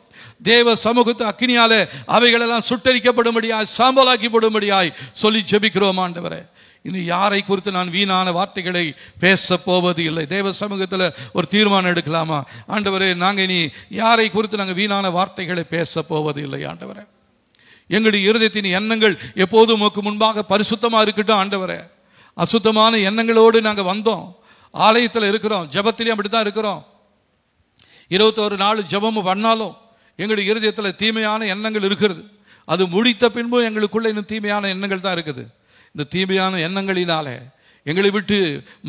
தேவ சமூகத்து அக்கினியாலே அவைகளெல்லாம் சுட்டரிக்கப்படும்படியாய், சாம்பலாக்கி போடும்படியாய் சொல்லி ஜெபிக்கிறோம். ஆண்டவரே, இனி யாரை குறித்து நான் வீணான வார்த்தைகளை பேச போவது இல்லை. தேவ சமூகத்தில் ஒரு தீர்மானம் எடுக்கலாமா? ஆண்டவரே, நாங்கள் இனி யாரை குறித்து நாங்கள் வீணான வார்த்தைகளை பேச போவது இல்லை. ஆண்டவரே, எங்களுடைய இருதயத்தின் எண்ணங்கள் எப்போதும் உமக்கு முன்பாக பரிசுத்தமாக இருக்கட்டும். ஆண்டவரே, அசுத்தமான எண்ணங்களோடு நாங்கள் வந்தோம். ஆலயத்தில் இருக்கிறோம், ஜெபத்திலையும் அப்படித்தான் இருக்கிறோம். 21 நாள் ஜெபம் பண்ணாலும் எங்களுடைய இருதயத்தில் தீமையான எண்ணங்கள் இருக்கிறது. அது முடித்த பின்பு எங்களுக்குள்ள இன்னும் தீமையான எண்ணங்கள் தான் இருக்குது. இந்த தீமையான எண்ணங்களினாலே எங்களை விட்டு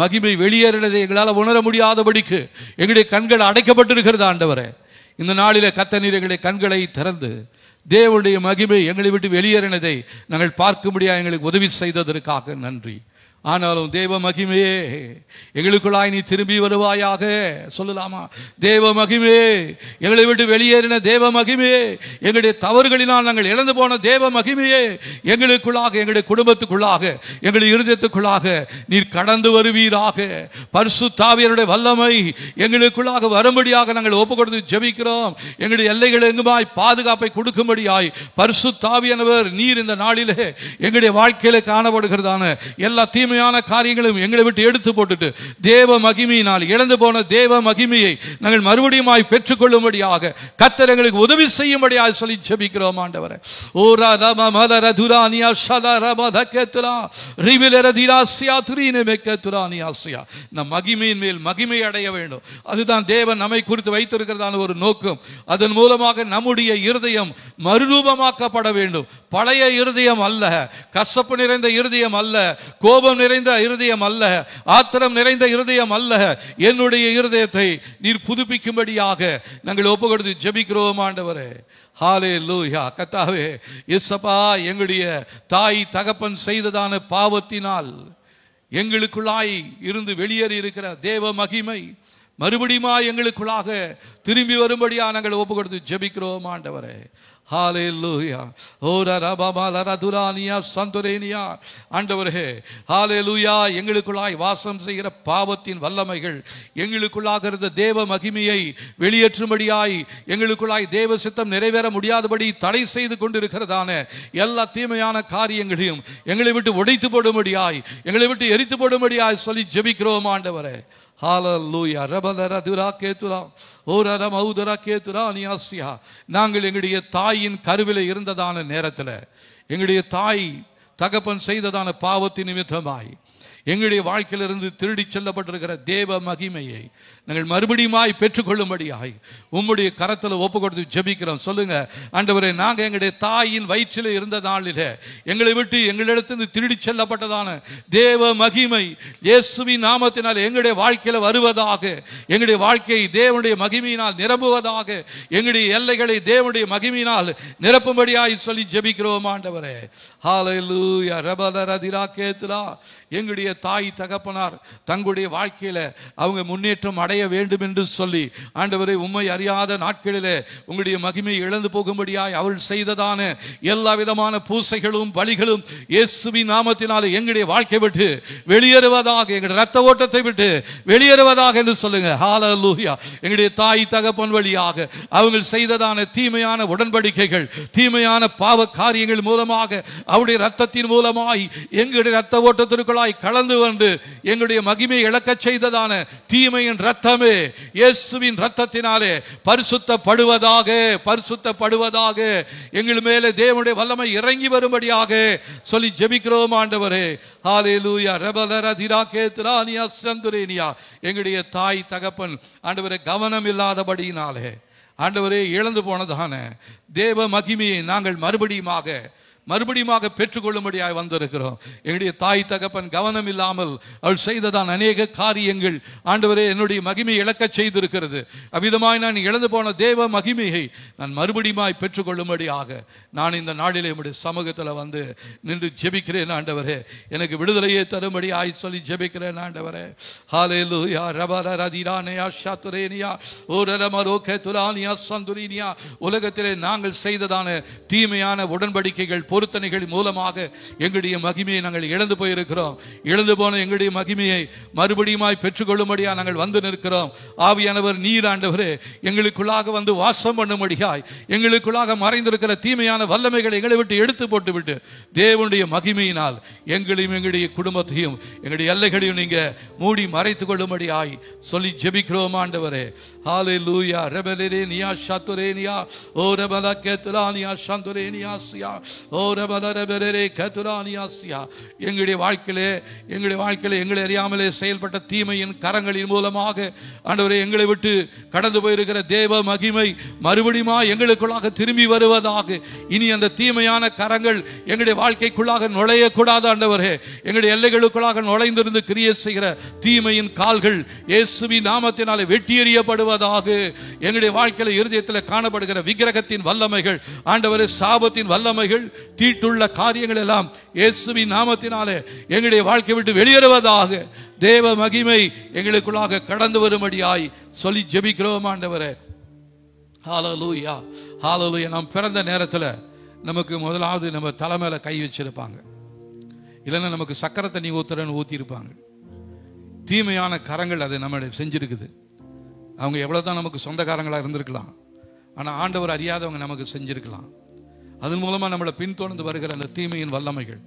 மகிமை வெளியேறினதை எங்களால் உணர முடியாதபடிக்கு எங்களுடைய கண்கள் அடைக்கப்பட்டிருக்கிறது. ஆண்டவரே, இந்த நாளிலே கர்த்தர் நீர் எங்களுடைய கண்களை திறந்து தேவனுடைய மகிமை எங்களை விட்டு வெளியேறினதை நாங்கள் பார்க்கும்படியாக எங்களுக்கு உதவி செய்ததற்காக நன்றி. ஆனாலும் தேவ மகிமையே, எங்களுக்குள்ளாய் நீ திரும்பி வருவாயாக. சொல்லலாமா? தேவ மகிமையே, எங்களை விட்டு வெளியேறின தேவ மகிமையே, எங்களுடைய தவறுகளினால் நாங்கள் இழந்து போன தேவ மகிமையே, எங்களுக்குள்ளாக, எங்களுடைய குடும்பத்துக்குள்ளாக, எங்களுடைய இருதயத்துக்குள்ளாக நீர் கடந்து வருவீராக. பரிசுத்த ஆவியானவருடைய வல்லமை எங்களுக்குள்ளாக வரும்படியாக நாங்கள் ஒப்பு கொடுத்து ஜெபிக்கிறோம். எங்களுடைய எல்லைகள் எங்குமாய் பாதுகாப்பை கொடுக்கும்படியாய் பரிசுத்த ஆவியானவர் நீர் இந்த நாளிலே எங்களுடைய வாழ்க்கையில காணப்படுகிறதான எல்லா தீமையான காரியங்களும் எங்களை விட்டு எடுத்து போட்டுட்டு தேவ மகிமையினால் இழந்து போன தேவ மகிமையை நாங்கள் மறுபடியும் பெற்றுக்கொள்ளும்படியாக கர்த்தர் எங்களுக்கு உதவி செய்யும்படியாக சொல்லி ஜெபிக்கிறோம். ஆண்டவரே, ஓரா ரம மலர துரானியா ஷல ரம தக்கேத்ரா ரிவிலர திராசியா துரினே மெக்கத்ரானியாசியா. நம் மகிமையின் மேல் மகிமை அடைய வேண்டும். அதுதான் தேவன் நம்மை குறித்து வைத்திருக்கிறதான ஒரு நோக்கம். அதன் மூலமாக நம்முடைய இருதயம் மறுரூபமாக்கப்பட வேண்டும். பழைய இருதயம் அல்ல, கசப்பு நிறைந்த இருதயம் அல்ல, கோபம் நிறைந்த இருதயம் அல்ல, ஆத்திரம் நிறைந்த இருதயம் அல்ல. என்னுடைய இருதயத்தை நீர் புதுப்பிக்கும்படியாக நாங்கள் ஒப்பு கொடுத்து ஜெபிக்கிறோம். ஆண்டவரே, ஹல்லேலூயா. கர்த்தாவே, இயேசப்பா, எங்களுடைய தாய் தகப்பன் செய்ததான பாவத்தினால் எங்களுக்குள்ளாய் இருந்து வெளியேறி இருக்கிற தேவ மகிமை மறுபடியுமா எங்களுக்குள்ளாக திரும்பி வரும்படியா நாங்கள் ஒப்பு கொடுத்து ஜெபிக்கிறோம் ஆண்டவரே. ஹalleluya. ஓரா ரபமாலரா துரானியா சந்தோரேனியா. ஆண்டவரே ஹalleluya. எங்களுக்குள்ளாய் வாசம் செய்கிற பாவத்தின் வல்லமைகள் எங்களுக்குள்ளாக இருந்த தேவ மகிமையை வெளியேற்றும்படியாய் எங்களுக்குள்ளாய் தேவ சித்தம் நிறைவேற முடியாதபடி தடை செய்து கொண்டிருக்கிறதான எல்லா தீமையான காரியங்களையும் எங்களை விட்டு உடைத்து போடும்படியாய் எங்களை விட்டு எரித்து போடும்படியாய் சொல்லி ஜெபிக்கிறோம் ஆண்டவரே. ஹalleluya. ரபலரா துரா கேதுரா ஓரா மௌதரா கேதுரா நியாசியா. நாங்கள் எங்களுடைய தாயின் கருவிலே இருந்ததான நேரத்தில் எங்களுடைய தாய் தகப்பன் செய்ததான பாவத்தின் நிமித்தமாய் எங்களுடைய வாழ்க்கையிலிருந்து திருடி செல்லப்பட்டிருக்கிற தேவ மகிமையை நாங்கள் மறுபடியுமாய் பெற்றுக்கொள்ளும்படியாய் உம்முடைய கரத்தில் ஒப்பு கொடுத்து ஜெபிக்கிறோம். சொல்லுங்க ஆண்டவரே, நாங்கள் எங்களுடைய தாயின் வயிற்றில் இருந்த நாளிலே எங்களை விட்டு எங்களிடத்திலிருந்து திருடி செல்லப்பட்டதான தேவ மகிமை இயேசுவின் நாமத்தினால் எங்களுடைய வாழ்க்கையில் வருவதாக, எங்களுடைய வாழ்க்கையை தேவனுடைய மகிமையினால் நிரம்புவதாக, எங்களுடைய எல்லைகளை தேவனுடைய மகிமையினால் நிரப்பும்படியாய் சொல்லி ஜெபிக்கிறோம் ஆண்டவரே. ஹalleluya. ரபலரதிரா கேதுரா. எங்களுடைய தாய் தகப்பனார் தங்களுடைய வாழ்க்கையில அவங்க முன்னேற்றம் அடைய வேண்டும் என்று சொல்லி ஆண்டவரே உம்மை அறியாத நாட்களிலே உங்களுடைய மகிமை இழந்து போகும்படியாய் அவள் செய்ததான எல்லா விதமான பூசைகளும் பலிகளும் இயேசுவின் நாமத்தினாலே எங்களுடைய வாழ்க்கை விட்டு வெளியேறுவதாக, எங்களுடைய ரத்த ஓட்டத்தை விட்டு வெளியேறுவதாக என்று சொல்லுங்க. ஹalleluya. எங்களுடைய தாய் தகப்பன் வழியாக அவங்க செய்ததான தீமையான உடன்படிக்கைகள், தீமையான பாவ காரியங்கள் மூலமாக அவருடைய ரத்தத்தின் மூலமாய் எங்களுடைய ரத்த ஓட்டத்திற்குள்ளாய் கலந்து வந்து எங்களுடைய மகிமை இழக்க செய்ததான தீமையின் ரத்தமே இயேசுவின் ரத்தத்தினாலே பரிசுத்தப்படுவதாக, பரிசுத்தப்படுவதாக, எங்கள் மேலே தேவனுடைய வல்லமை இறங்கி வரும்படியாக சொல்லி ஜெபிக்கிறோம் ஆண்டவரே. ஹalleluya. ரபலரதிரா கேத்ரானியா சந்துரேனியா. எங்களுடைய தாய் தகப்பன் ஆண்டவரே கவனம் இல்லாதபடியினாலே ஆண்டவரே இழந்து போனதான தேவ மகிமையை நாங்கள் மறுபடியுமாக பெற்றுக்கொள்ளும்படியாக வந்திருக்கிறோம். எங்களுடைய தாய் தகப்பன் கவனம் இல்லாமல் அவள் செய்ததான் அநேக காரியங்கள் ஆண்டவரே என்னுடைய மகிமையை இழக்க செய்திருக்கிறது. அவ்விதமாய் நான் இழந்து போன தேவ மகிமையை நான் மறுபடியுமாய் பெற்றுக்கொள்ளும்படியாக நான் இந்த நாளிலே உம்முடைய சமூகத்தில் வந்து நின்று ஜெபிக்கிறேன் ஆண்டவரே. எனக்கு விடுதலையை தரும்படி சொல்லி ஜெபிக்கிறேன் ஆண்டவரே. ஹalleluya. ரபலரதிரானியா ஷாத்துரேனியா ஓரலமரோகேதுரானியா சந்துரீனியா. உலகத்திலே நாங்கள் செய்ததான தீமையான உடன்படிக்கைகள் பொருத்தனைகள் மூலமாக எங்களுடைய மகிமையை நாங்கள் இழந்து போயிருக்கிறோம். இழந்து போன எங்களுடைய மகிமையை மறுபடியுமாய் பெற்றுக்கொள்ளும்படியா நாங்கள் வந்து நிற்கிறோம். ஆவியானவர் நீர் ஆண்டவரே எங்களுக்குள்ளாக வந்து வாசம் பண்ணும்படியாய் எங்களுக்குள்ளாக மறைந்திருக்கிற தீமையான வல்லமைகளை எங்களை விட்டு எடுத்து போட்டுவிட்டு தேவனுடைய மகிமையினால் எங்களையும் எங்களுடைய குடும்பத்தையும் எங்களுடைய எல்லைகளையும் நீங்க மூடி மறைத்துக் கொள்ளும்படியாய் சொல்லி ஜெபிக்கிறோம் ஆண்டவரே. ஹalleluya. ரபலரேனியா ஷாத்துரேனியா ஓ ரபல கேத்ரானியா சந்துரேனியாசியா ஓ ரபலரபரே கேத்ரானியாசியா. எங்களுடைய வாழ்க்கையிலே எங்களை அறியாமலே செயல்பட்ட தீமையின் கரங்களின் மூலமாக ஆண்டவரே எங்களை விட்டு கடந்து போயிருக்கிற தேவ மகிமை மறுபடியும் எங்களுக்குள்ளாக திரும்பி வருவதாக. இனி அந்த தீமையான கரங்கள் எங்களுடைய வாழ்க்கைக்குள்ளாக நுழையக்கூடாது ஆண்டவரே. எங்களுடைய எல்லைகளுக்குள்ளாக நுழைந்திருந்து கிரியை செய்கிற தீமையின் கால்கள் இயேசுவின் நாமத்தினாலே வெட்டி எறியப்படுவதாக. எங்களுடைய வாழ்க்கையில இருதயத்தில் காணப்படுகிற விக்கிரகத்தின் வல்லமைகள் ஆண்டவரே, சாபத்தின் வல்லமைகள், தீட்டுள்ள காரியங்கள் எல்லாம் இயேசுவின் நாமத்தினாலே எங்களுடைய வாழ்க்கை விட்டு வெளியேறுவதாக. தேவ மகிமை எங்களுக்குள்ளாக கடந்து வரும்படியாய் சொல்லி ஜெபிக்கிறோம் ஆண்டவரே. ஹalleluya. ஹalleluya. நாம் பிறந்த நேரத்தில் நமக்கு முதலாவது நம்ம தலை மேல கை வச்சிருப்பாங்க, இல்லைன்னா நமக்கு சக்கரை தண்ணி ஊற்றிருப்பாங்க. தீமையான கரங்கள் அதை நம்ம செஞ்சிருக்குது. அவங்க எவ்வளவுதான் நமக்கு சொந்தக்காரங்களாக இருந்திருக்கலாம், ஆனால் ஆண்டவர் அறியாதவங்க நமக்கு செஞ்சிருக்கலாம். அதன் மூலமா நம்மளை பின்தொடர்ந்து வருகிற அந்த தீமையின் வல்லமைகள்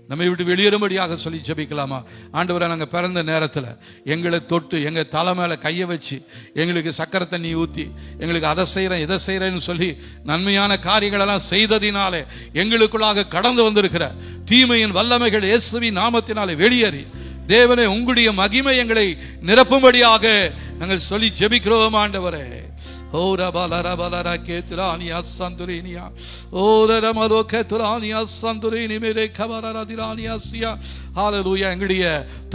நம்மை விட்டு வெளியேறும்படியாக சொல்லி ஜெபிக்கலாமா? ஆண்டவரை, நாங்கள் பிறந்த நேரத்தில் எங்களை தொட்டு எங்கள் தலை மேலே கையை வச்சு எங்களுக்கு சக்கரை தண்ணி ஊற்றி எங்களுக்கு அதை செய்கிறேன் இதை செய்கிறேன்னு சொல்லி நன்மையான காரியங்களெல்லாம் செய்ததினாலே எங்களுக்குள்ளாக கடந்து வந்திருக்கிற தீமையின் வல்லமைகள் இயேசுவின் நாமத்தினாலே வெளியேறி தேவனே உங்களுடைய மகிமை எங்களை நிரப்பும்படியாக நாங்கள் சொல்லி ஜெபிக்கிறோம் ஆண்டவரே. எங்களுடைய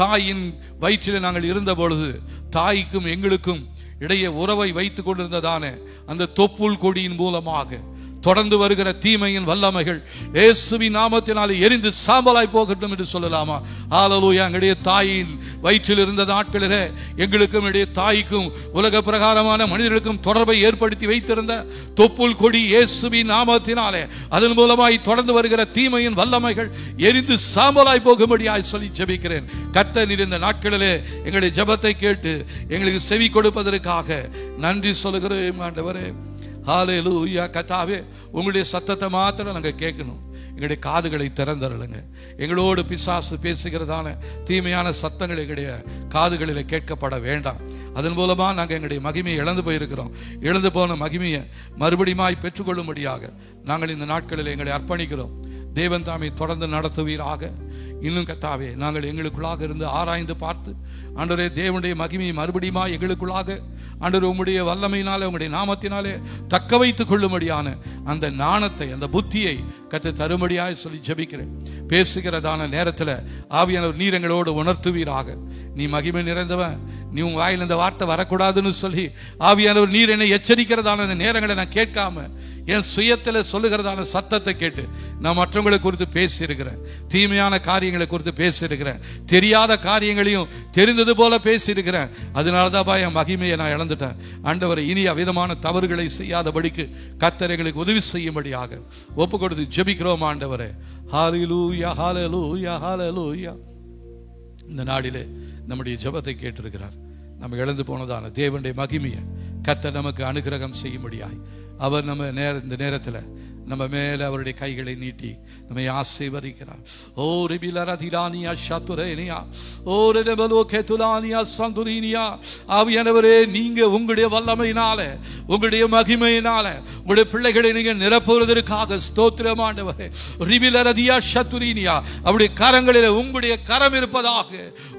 தாயின் வயிற்றில் நாங்கள் இருந்த பொழுது தாய்க்கும் எங்களுக்கும் இடையே உறவை வைத்துக் கொண்டிருந்ததான அந்த தொப்புள் கொடியின் மூலமாக தொடர்ந்து வருகிற தீமையின் வல்லமைகள் இயேசுவின் நாமத்தினாலே எரிந்து சாம்பலாய் போகட்டும் என்று சொல்லலாமா? ஹல்லேலூயா. எங்களுடைய தாயின் வயிற்றில் இருந்த நாட்களிலே எங்களுக்கும் என்னுடைய தாய்க்கும் உலக பிரகாரமான மனிதர்களுக்கும் தொடர்பை ஏற்படுத்தி வைத்திருந்த தொப்புள் கொடி இயேசுவின் நாமத்தினாலே அதன் மூலமாய் தொடர்ந்து வருகிற தீமையின் வல்லமைகள் எரிந்து சாம்பலாய் போகும்படியாய் சொல்லி ஜெபிக்கிறேன். கர்த்தர் இந்த நாட்களிலே எங்களுடைய ஜெபத்தை கேட்டு எங்களுக்கு செவி கொடுப்பதற்காக நன்றி சொல்கிறேன் ஆண்டவரே. ஹல்லேலூயா. கர்த்தாவே, உங்களுடைய சத்தத்தை மாத்திரம் நாங்கள் கேட்கணும். எங்களுடைய காதுகளை திறந்தருளுங்க. எங்களோடு பிசாசு பேசுகிறதான தீமையான சத்தங்கள் எங்களுடைய காதுகளில் கேட்கப்பட வேண்டாம். அதன் மூலமா நாங்கள் எங்களுடைய மகிமையை இழந்து போயிருக்கிறோம். இழந்து போன மகிமையை மறுபடியுமாய் பெற்றுக்கொள்ளும்படியாக நாங்கள் இந்த நாட்களில் எங்களை அர்ப்பணிக்கிறோம். தேவன் தாமே தொடர்ந்து நடத்துவீராக. இன்னும் கர்த்தாவே, நாங்கள் எங்களுக்குள்ளாக இருந்து ஆராய்ந்து பார்த்து ஆண்டவரே, தேவனுடைய மகிமையை மறுபடியுமா எங்களுக்குள்ளாக ஆண்டவரே உம்முடைய வல்லமையினாலே உம்முடைய நாமத்தினாலே தக்க வைத்துக் கொள்ளும்படியான அந்த ஞானத்தை, அந்த புத்தியை கர்த்தர் தரும்படியாய் சொல்லி ஜெபிக்கிறேன். பேசுகிறதான நேரத்தில் ஆவியானவர் நீர் எங்களோடு உணர்த்துவீராக. நீ மகிமை நிறைந்தவன், நீ உன் வாயில் இந்த வார்த்தை வரக்கூடாதுன்னு சொல்லி ஆவியானவர் நீர் என்னை எச்சரிக்கிறதான அந்த நேரங்களை நான் கேட்காம என் சுயத்தில் சொல்லுகிறதான சத்தத்தை கேட்டு நான் மற்றவங்களை குறித்து பேசியிருக்கிறேன். தீமையான காரியங்களை குறித்து பேசியிருக்கிறேன். தெரியாத காரியங்களையும் தெரிந்தது போல பேசியிருக்கிறேன். அதனாலதான் என் மகிமையை நான் இழந்துட்டேன். ஆண்டவரை, இனி அவ்விதமான தவறுகளை செய்யாதபடிக்கு கர்த்தர் எங்களுக்கு உதவி செய்யும்படியாக ஒப்பு கொடுத்து ஜெபிக்கிறோம் ஆண்டவரே. ஹல்லேலூயா, ஹல்லேலூயா, ஹல்லேலூயா. இந்த நாளிலே நம்முடைய ஜெபத்தை கேட்டிருக்கிறார். நம்ம இழந்து போனதான தேவனுடைய மகிமையை கர்த்தர் நமக்கு அனுகிரகம் செய்யும்படியாய் அவர் நம்ம இந்த நேரத்தில் நம்ம மேல அவருடைய கைகளை நீட்டி நம்மை ஆசீர்வதிக்கிறார். ஓ ரிபிலரதிலானியா ஷதுரேனியா, ஓ ரெபலோகேதுலானியா சந்துரினியா. ஆவியானவரே, நீங்க உங்களுடைய வல்லமையினால, உங்களுடைய மகிமையினால உங்களுடைய பிள்ளைகளை நீங்க நிரப்புவதற்காக ஸ்தோத்திரம் ஆண்டவரே. ரிபிலரதியா ஷதுரினியா, அவருடைய கரங்களில் உங்களுடைய கரம் இருப்பதாக,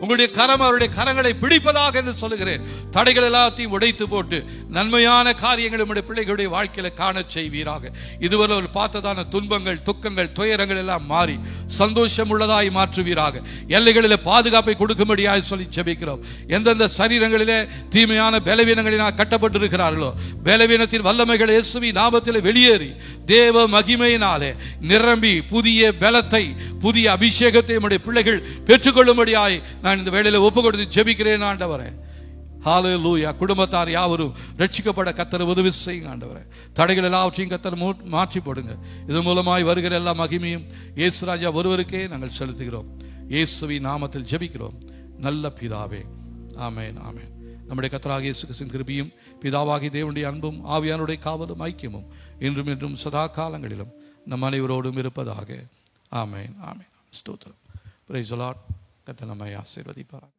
உங்களுடைய கரம் அவருடைய கரங்களை பிடிப்பதாக என்று சொல்லுகிறேன். தடைகள் எல்லாத்தையும் உடைத்து போட்டு நன்மையான காரியங்கள் உங்களுடைய பிள்ளைகளுடைய வாழ்க்கையில காண செய்வீராக. இதுவரை பார்த்ததான துன்பங்கள், துக்கங்கள், துயரங்கள் எல்லாம் மாறி சந்தோஷம் உள்ளதாய் மாற்றுவீராக. எல்லைகளிலே பாதுகாப்பை கொடுக்கும்படியாய் சொல்லி ஜெபிக்கிறோம். எந்தெந்த சரீரங்களிலே தீமையான பலவீனங்களினால் கட்டப்பட்டிருக்கிறார்களோ, பலவீனத்தின் வல்லமைகள் இயேசுவின் நாமத்தில் வெளியேறி தேவ மகிமையினாலே நிரம்பி புதிய பலத்தை, புதிய அபிஷேகத்தை நம்முடைய பிள்ளைகள் பெற்றுக்கொள்ளும்படியாய் நான் இந்த வேளையில ஒப்பு கொடுத்து ஜெபிக்கிறேன் ஆண்டவரே. ஹல்லேலூயா. குடும்பத்தார் யாவரும் ரட்சிக்கப்பட கர்த்தர் உதவி செய்யுங்க ஆண்டவரே. தடைகள் எல்லாவற்றையும் கர்த்தர் மாற்றி போடுங்க. இது மூலமாய் வருகிற எல்லா மகிமையும் இயேசு ராஜா ஒருவருக்கே நாங்கள் செலுத்துகிறோம். இயேசுவின் நாமத்தில் ஜெபிக்கிறோம் நல்ல பிதாவே. ஆமென், ஆமென். நம்முடைய கர்த்தராகிய இயேசு கிறிஸ்துவின் கிருபையும் பிதாவாகிய தேவனுடைய அன்பும் ஆவியானுடைய காவலும் ஐக்கியமும் இன்றும் என்றும் சதா காலங்களிலும் நம் அனைவரோடும் இருப்பதாக. ஆமென், ஆமென். ஸ்தோத்திரம். Praise the Lord. கர்த்தர் நம்மை ஆசீர்வதிப்பாராக.